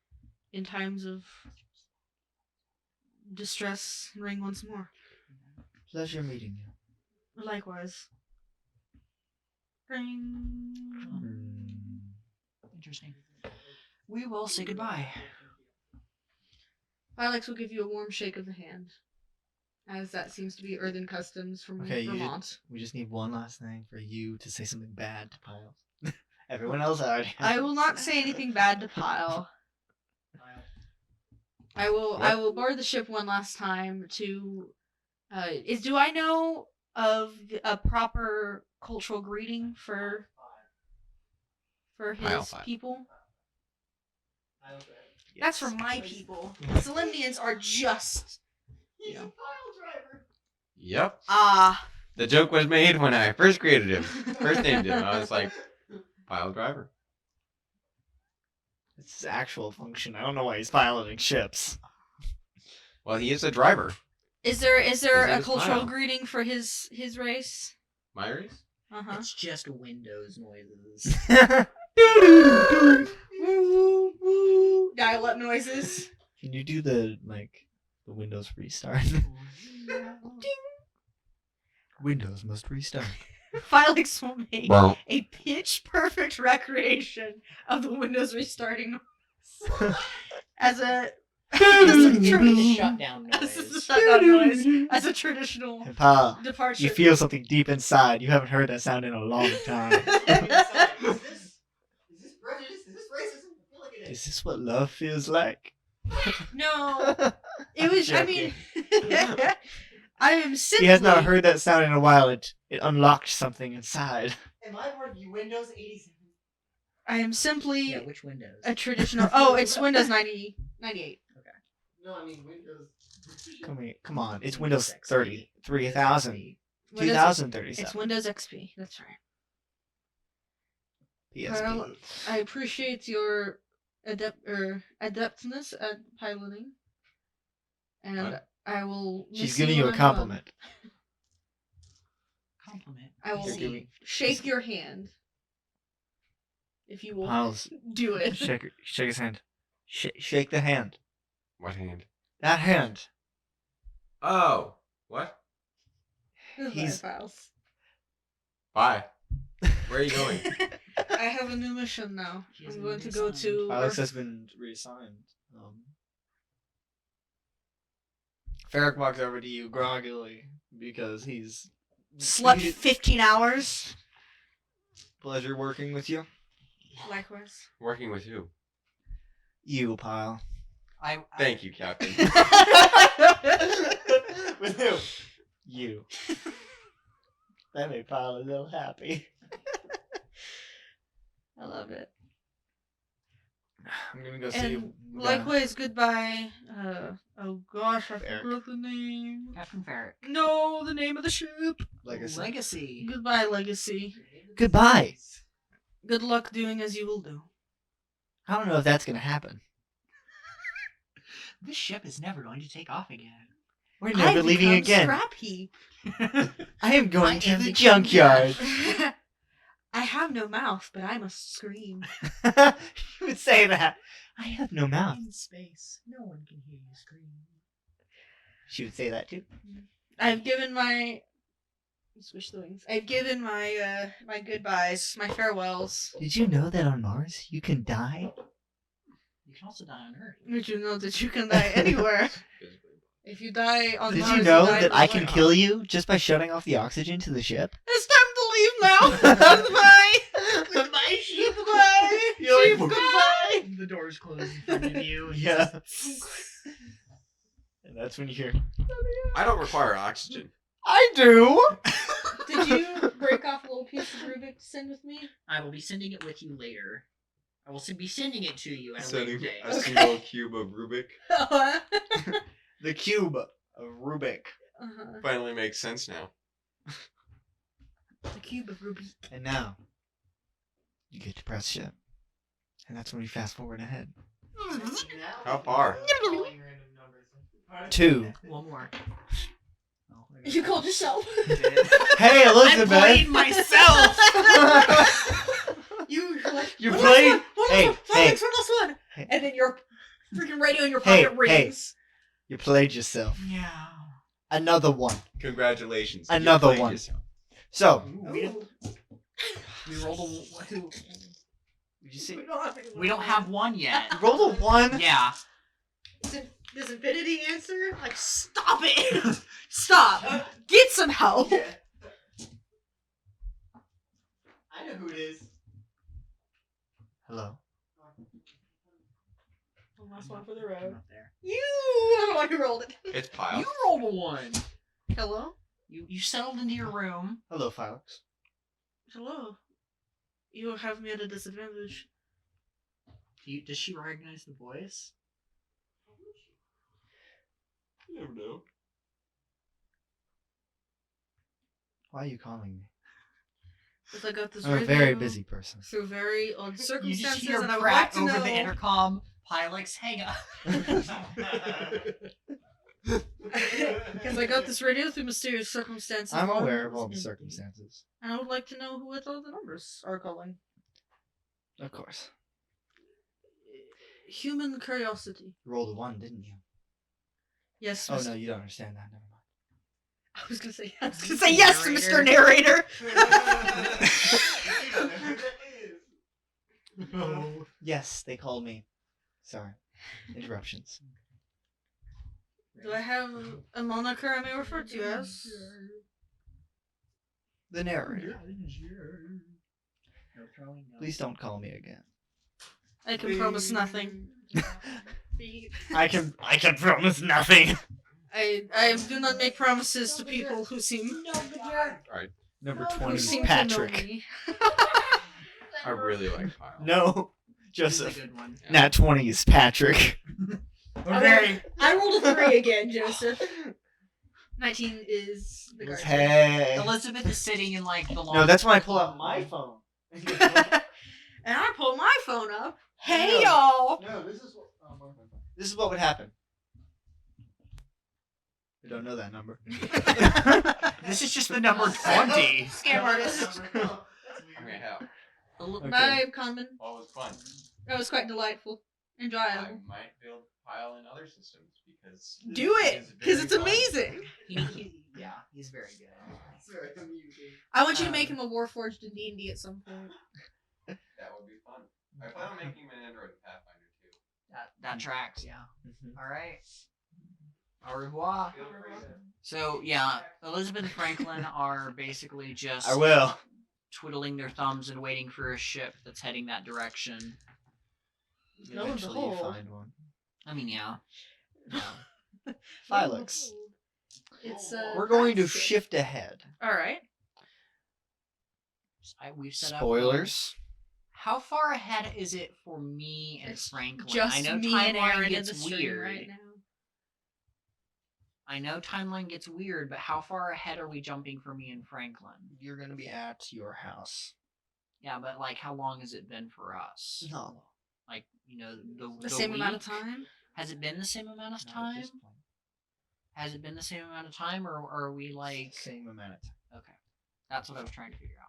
in times of distress, ring once more. Pleasure meeting you. Likewise. Ring. Interesting. We will say goodbye. Alex will give you a warm shake of the hand, as that seems to be earthen customs from Okay, Vermont. we just need one last thing for you to say something bad to Piles. Everyone else already. I will not say anything bad to Pyle. I will board the ship one last time to. Do I know of a proper cultural greeting for his Pyle. people? That's for my people. The Solemnians are just. You know. Yep. Ah. The joke was made when I first created him. First named him. I was like, pile driver. It's his actual function. I don't know why he's piloting ships. Well, he is a driver. Is there His a name is cultural Pyle. greeting for his race? My race? Uh-huh. It's just Windows noises. Dial-up noises. Can you do the Windows restart? Windows must restart. Filix will make Well, a pitch perfect recreation of the Windows restarting noise. as a The shutdown as a noise. shutdown noise, as a traditional Hey, pal, departure. you feel something deep inside. You haven't heard that sound in a long time. Is this prejudice? Is this racism? I feel like it Is this what love feels like? No, it was. I mean, I am simply. He has not heard that sound in a while. It unlocked something inside. Am I part of you Windows 87? I am simply Yeah, which Windows? a traditional. Oh, it's Windows 98. No, I mean Windows. Come on. It's Windows 30, 3000, Windows, 2037. it's Windows XP. That's right. PSP. Well, I appreciate your adeptness at piloting, and What? I will. She's miss giving you a when I'm compliment. Compliment. I will You're giving- shake your hand. If you will Miles, do it. shake his hand. Shake the hand. what hand? That hand. Oh, what? Goodbye, He's- Files. Bye. Where are you going? I have a new mission now. He has I'm been going to go reassigned. to. Alex Earth. has been reassigned. Ferric walks over to you groggily because he's Slept 15 hours. pleasure working with you. Likewise. Working with who? You, pile. Thank you, Captain. With who? You. That made Pile a little happy. I love it. I'm gonna go see. And likewise, goodbye. Oh gosh, I Eric. forgot the name. Captain Ferric. No, the name of the ship. Legacy. Legacy. Goodbye, Legacy. Goodbye. Good luck doing as you will do. I don't know if that's gonna happen. This ship is never going to take off again. We're never leaving again. Scrappy. I am going I to am the the junkyard. I have no mouth, but I must scream. You would say that. I have no mouth. In space, no one can hear you scream. She would say that too. I've given my. Switch the wings. I've given my my goodbyes, my farewells. Did you know that on Mars you can die? You can also die on Earth. Did you know that you can die anywhere? If you die on Did Mars, you know die that on I can Earth. kill you just by shutting off the oxygen to the ship? It's time to leave now. Goodbye. Goodbye, sheep. Goodbye. You're Sheep, like, goodbye. The doors close in front of you. and Yeah. just- And that's when you hear, I don't require oxygen. I do! Did you break off a little piece of Rubik to send with me? I will be sending it with you later. I will be sending it to you at a later date. a single cube of Rubik Uh-huh. The cube of Rubik. finally makes sense now. The cube of Rubik. And now, you get to press ship. And that's when we fast forward ahead. How far? 2. One more. You called yourself. Hey, I Elizabeth! played myself. You were like, You "One played- last one, Hey, one hey. last one. Hey. And then your freaking radio in your Hey, pocket hey. rings. You played yourself. Yeah. Another one. Congratulations. Another You played one. yourself. So, We rolled a two. did you see? We don't have one yet. Roll a 1. Yeah. Does Infinity answer? Like, stop it! Stop! Get some help! I know who it is. Hello. Last one for the Come road. up there. You are the one who rolled it. It's Pile. You rolled a 1. Hello? You settled into your room. Hello, Phylux. Hello. You have me at a disadvantage. Does she recognize the voice? You never know. Why are you calling me? Because I got this I'm a radio very busy person. through very odd You just circumstances, hear and I would Pratt like to over know. the intercom. Pilux, hang up. Because I got this radio through mysterious circumstances. I'm One aware of was all the empty. circumstances. And I would like to know who all the numbers are calling. Of course. Human curiosity. You rolled a 1, didn't you? Yes, Oh Mr. no, you don't understand that. Never mind. I was gonna say yes, Mr. Narrator. No. Yes, they called me. Sorry. Interruptions. Do I have a moniker I may refer to you as? The narrator. No throwing, no. Please don't call me again. I can promise nothing. I can promise nothing. I do not make promises to people who seem Number who 20 is seem to know Patrick. me. I really like Pile. No, This is a Joseph. good one. Nat 20 is Patrick. Okay. I rolled a 3 again, Joseph. 19 is the guard. Hey. Elizabeth is sitting in like the long. No, that's when I pull out my phone. And I pull my phone up. Hey, No. y'all. No, this is what. Oh, my phone. This is what would happen. I don't know that number. This is just the number 20. Scam artist. I mean, hell. Okay. Bye, Conman. Well, it was fun. That was quite delightful. I Enjoyable. might build Pile in other systems because Do it, because it's very fun. amazing. Yeah, he's very good. It's very amusing. I want you to make him a Warforged in D&D at some point. That would be fun. I plan on making him an android in Pathfinder too. That tracks, yeah. Mhm. All right. Au revoir. Feel free to. So yeah, Elizabeth and Franklin are basically just I will. twiddling their thumbs and waiting for a ship that's heading that direction. Lo and Eventually you behold. find one. I mean, yeah. Phylux. It's We're going to practice. shift ahead. All right. We've set up. Spoilers. How far ahead is it for me and It's Franklin? Just I know me timeline and Aaron in gets the stream weird. right now. I know timeline gets weird, but how far ahead are we jumping for me and Franklin? You're going to be at your house. Yeah, but like, how long has it been for us? No. Like, you know, The same amount of week? time? Has it been the same amount of Not at time? this point. Has it been the same amount of time, or are we like? Same amount of time. Okay, that's what I was trying to figure out.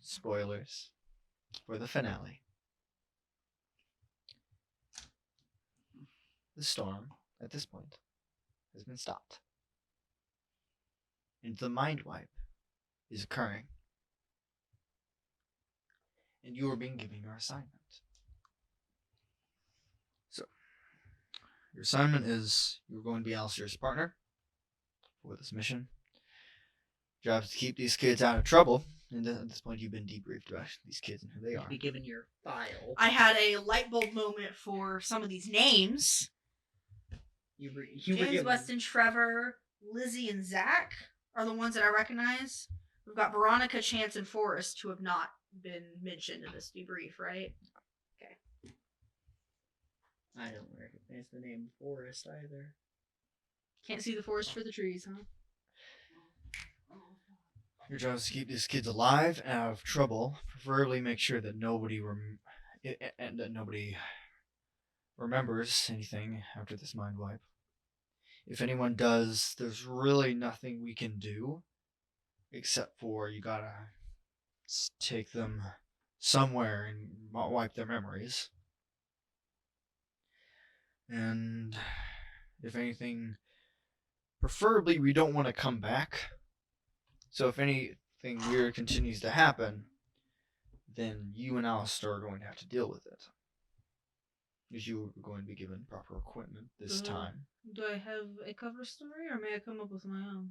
Spoilers for the finale. The storm, at this point, has been stopped. And the mind wipe is occurring. And you are being given your assignment. So, your assignment is you're going to be Alistair's partner for this mission. Job is to keep these kids out of trouble. And at this point, you've been debriefed about these kids and who they are. Be given your file. I had a light bulb moment for some of these names. You were James, given- Weston, Trevor, Lizzie, and Zach are the ones that I recognize. We've got Veronica, Chance, and Forrest who have not been mentioned in this debrief, right? I don't recognize the name Forrest either. Can't see the forest for the trees, huh? Your job is to keep these kids alive and out of trouble. Preferably make sure that nobody remembers anything after this mind wipe. If anyone does, there's really nothing we can do except for you gotta take them somewhere and wipe their memories. And if anything, preferably we don't want to come back. So if anything weird continues to happen, then you and Alistair are going to have to deal with it. Because you are going to be given proper equipment this time. Do I have a cover story, or may I come up with my own?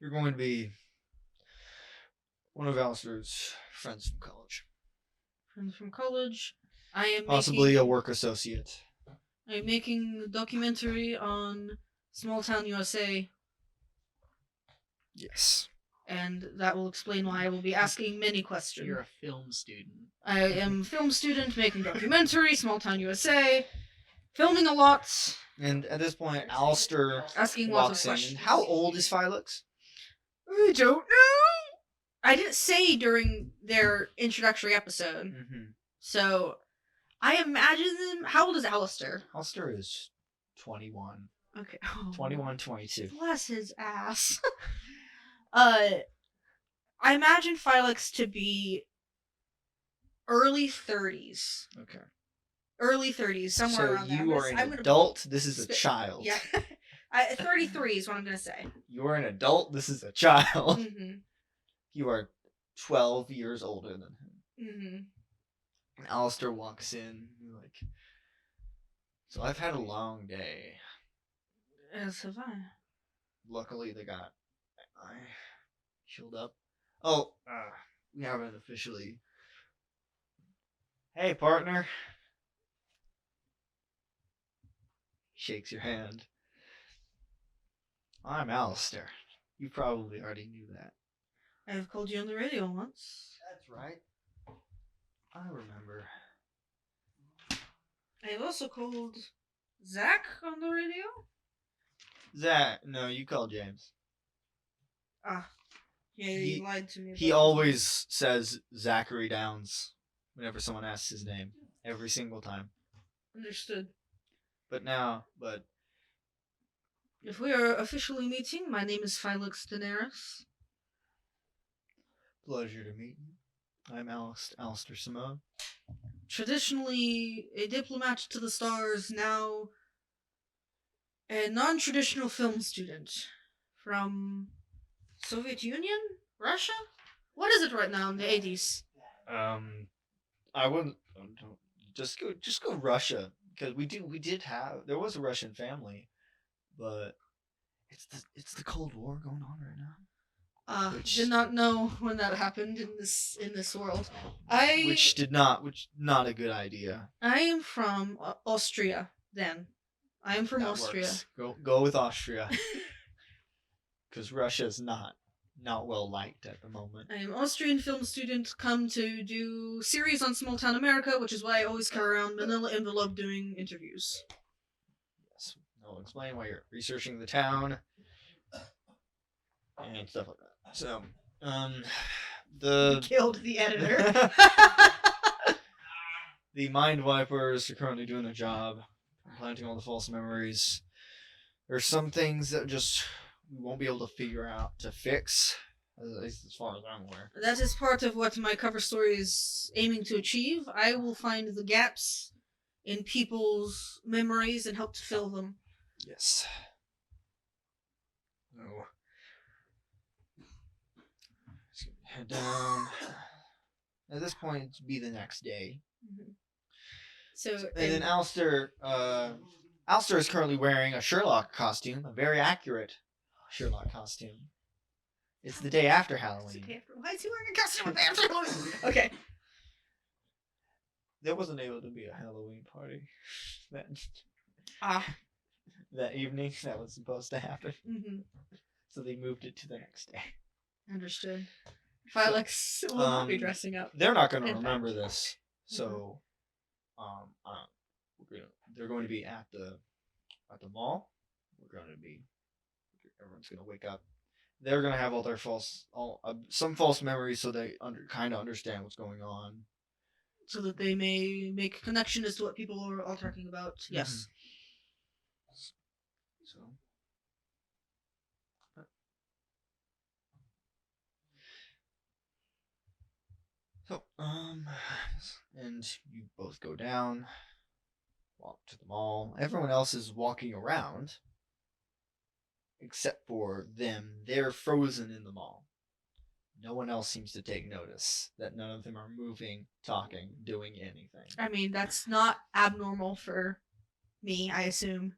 You're going to be one of Alistair's friends from college. Friends from college. I am Possibly a work associate. I'm making a documentary on small town USA, Yes. and that will explain why I will be asking many questions. You're a film student. I am a film student making documentary, small town USA, filming a lot, And at this point, Alistair asking lots of walks in. questions. And how old is Phylux? I don't know. I didn't say during their introductory episode, Mm-hmm. so I imagine them. How old is Alistair? Alistair is 21. Okay. 21, 22. Bless his ass. I imagine Phylux to be early 30s. Okay. Early 30s, somewhere So around there. you are I'm an gonna adult. This is a spit- child. Yeah. 33 is what I'm gonna say. You are an adult. This is a child. Mm-hmm. You are 12 years older than him. Mm-hmm. And Alistair walks in. You're like, so I've had a long day. As have I. Luckily, they got I healed up. Oh, we haven't officially. Hey, partner. Shakes your hand. I'm Alistair. You probably already knew that. I have called you on the radio once. That's right. I remember. I have also called Zach on the radio. Zach, no, you call James. Ah. Yeah, He- you lied to me. He about always says Zachary Downs whenever someone asks his name. Every single time. Understood. But If we are officially meeting, my name is Phylux Daenerys. pleasure to meet you. I'm Alistair Simone. Traditionally a diplomat to the stars, now a non-traditional film student from Soviet Union? Russia? What is it right now in the 80s? I wouldn't just go Russia because there was a Russian family, but it's the Cold War going on right now. Which- Did not know when that happened in this world. Which not a good idea. I am from Austria. Then I am from That Austria. works. Go with Austria. Because Russia's not well liked at the moment. I am Austrian film student, come to do series on small town America, which is why I always carry around manila envelope doing interviews. Yes. I'll explain why you're researching the town and stuff like that. So, the Killed the editor. the Mind Wipers are currently doing their job, implanting all the false memories. There's some things that just we won't be able to figure out to fix, at least as far as I'm aware. That is part of what my cover story is aiming to achieve. I will find the gaps in people's memories and help to fill them. Yes. Oh. Head down. At this point, it'd be the next day. So, And then Alistair is currently wearing a Sherlock costume, a very accurate Sherlock costume. It's the day after Halloween. why is he wearing a costume with after Halloween? Okay. There wasn't able to be a Halloween party that Ah. that evening that was supposed to happen, Mm-hmm. so they moved it to the next day. Understood. Phylux will not be dressing up. They're not going to In remember fact. this, so they're going to be at the mall. Everyone's going to wake up. They're going to have all their some false memories, so they kind of understand what's going on. So that they may make a connection as to what people are all talking about. Yes. So. So, and you both go down, walk to the mall. Everyone else is walking around, except for them. They're frozen in the mall. No one else seems to take notice that none of them are moving, talking, doing anything. I mean, that's not abnormal for me, I assume.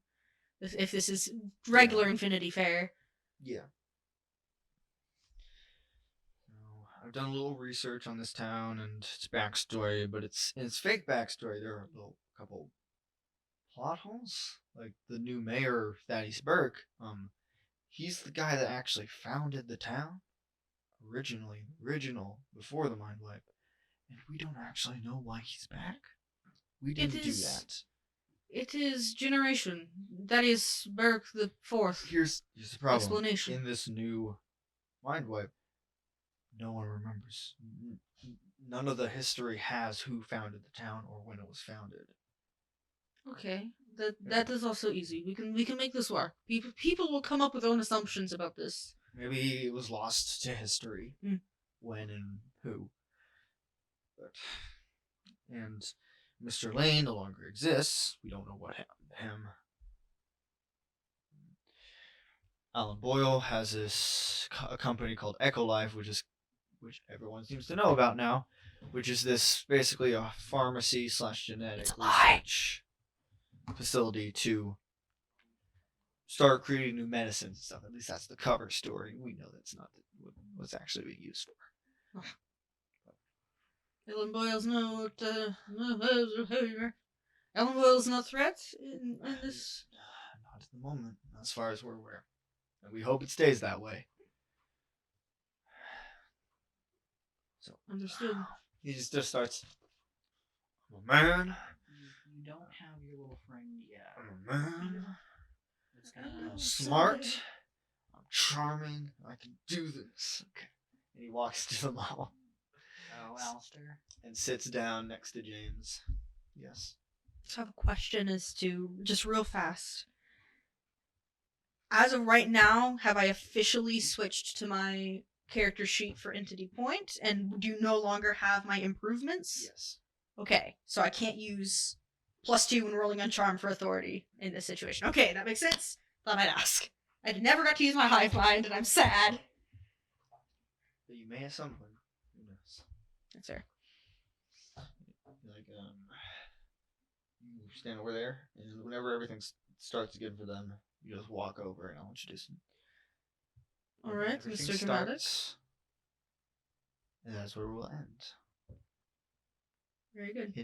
If this is regular Infinity Fair. Yeah. I've done a little research on this town and its backstory, but it's fake backstory. There are a couple plot holes. Like the new mayor, Thaddeus Burke. He's the guy that actually founded the town original before the mind wipe, and we don't actually know why he's back. We didn't do is- that. It is generation. That is Burke the Fourth. Here's the problem. Explanation. In this new mind wipe, no one remembers. None of the history has who founded the town or when it was founded. Okay, that is also easy. We can make this work. People will come up with their own assumptions about this. Maybe it was lost to history. Hmm. When and who. But, and Mr. Lane no longer exists. We don't know what happened to him. Alan Boyle has a company called Ecolife, which everyone seems to know about now, which is this basically a pharmacy / genetic research facility to start creating new medicines and stuff. At least that's the cover story. We know that's not what's actually being used for. Ellen Boyle's Ellen Boyle's no threat in this. Not at the moment, as far as we're aware. And we hope it stays that way. So Understood. he just starts. I'm a man. You don't have your little friend yet. I'm a man. It's gonna. I'm smart. I'm charming. I can do this. Okay. And he walks to the mall Oh, Alistair. and sits down next to James. Yes. So I have a question as to, just real fast. As of right now, have I officially switched to my character sheet for Entity Point? And do you no longer have my improvements? Yes. Okay, so I can't use +2 when rolling on Charm for Authority in this situation. Okay, that makes sense. Thought I'd ask. I never got to use my Hive Mind, and I'm sad. But you may have some point. Who knows? That's fair. Like, you stand over there, and whenever everything starts again for them, you just walk over and I'll introduce them. Alright, Everything Mr. Dramatic. starts, and that's where we'll end. Very good.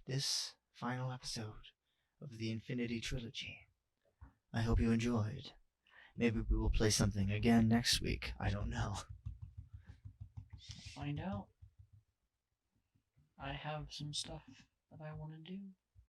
This final episode of the Infinity Trilogy. I hope you enjoyed. Maybe we will play something again next week. I don't know. Find out. I have some stuff that I want to do.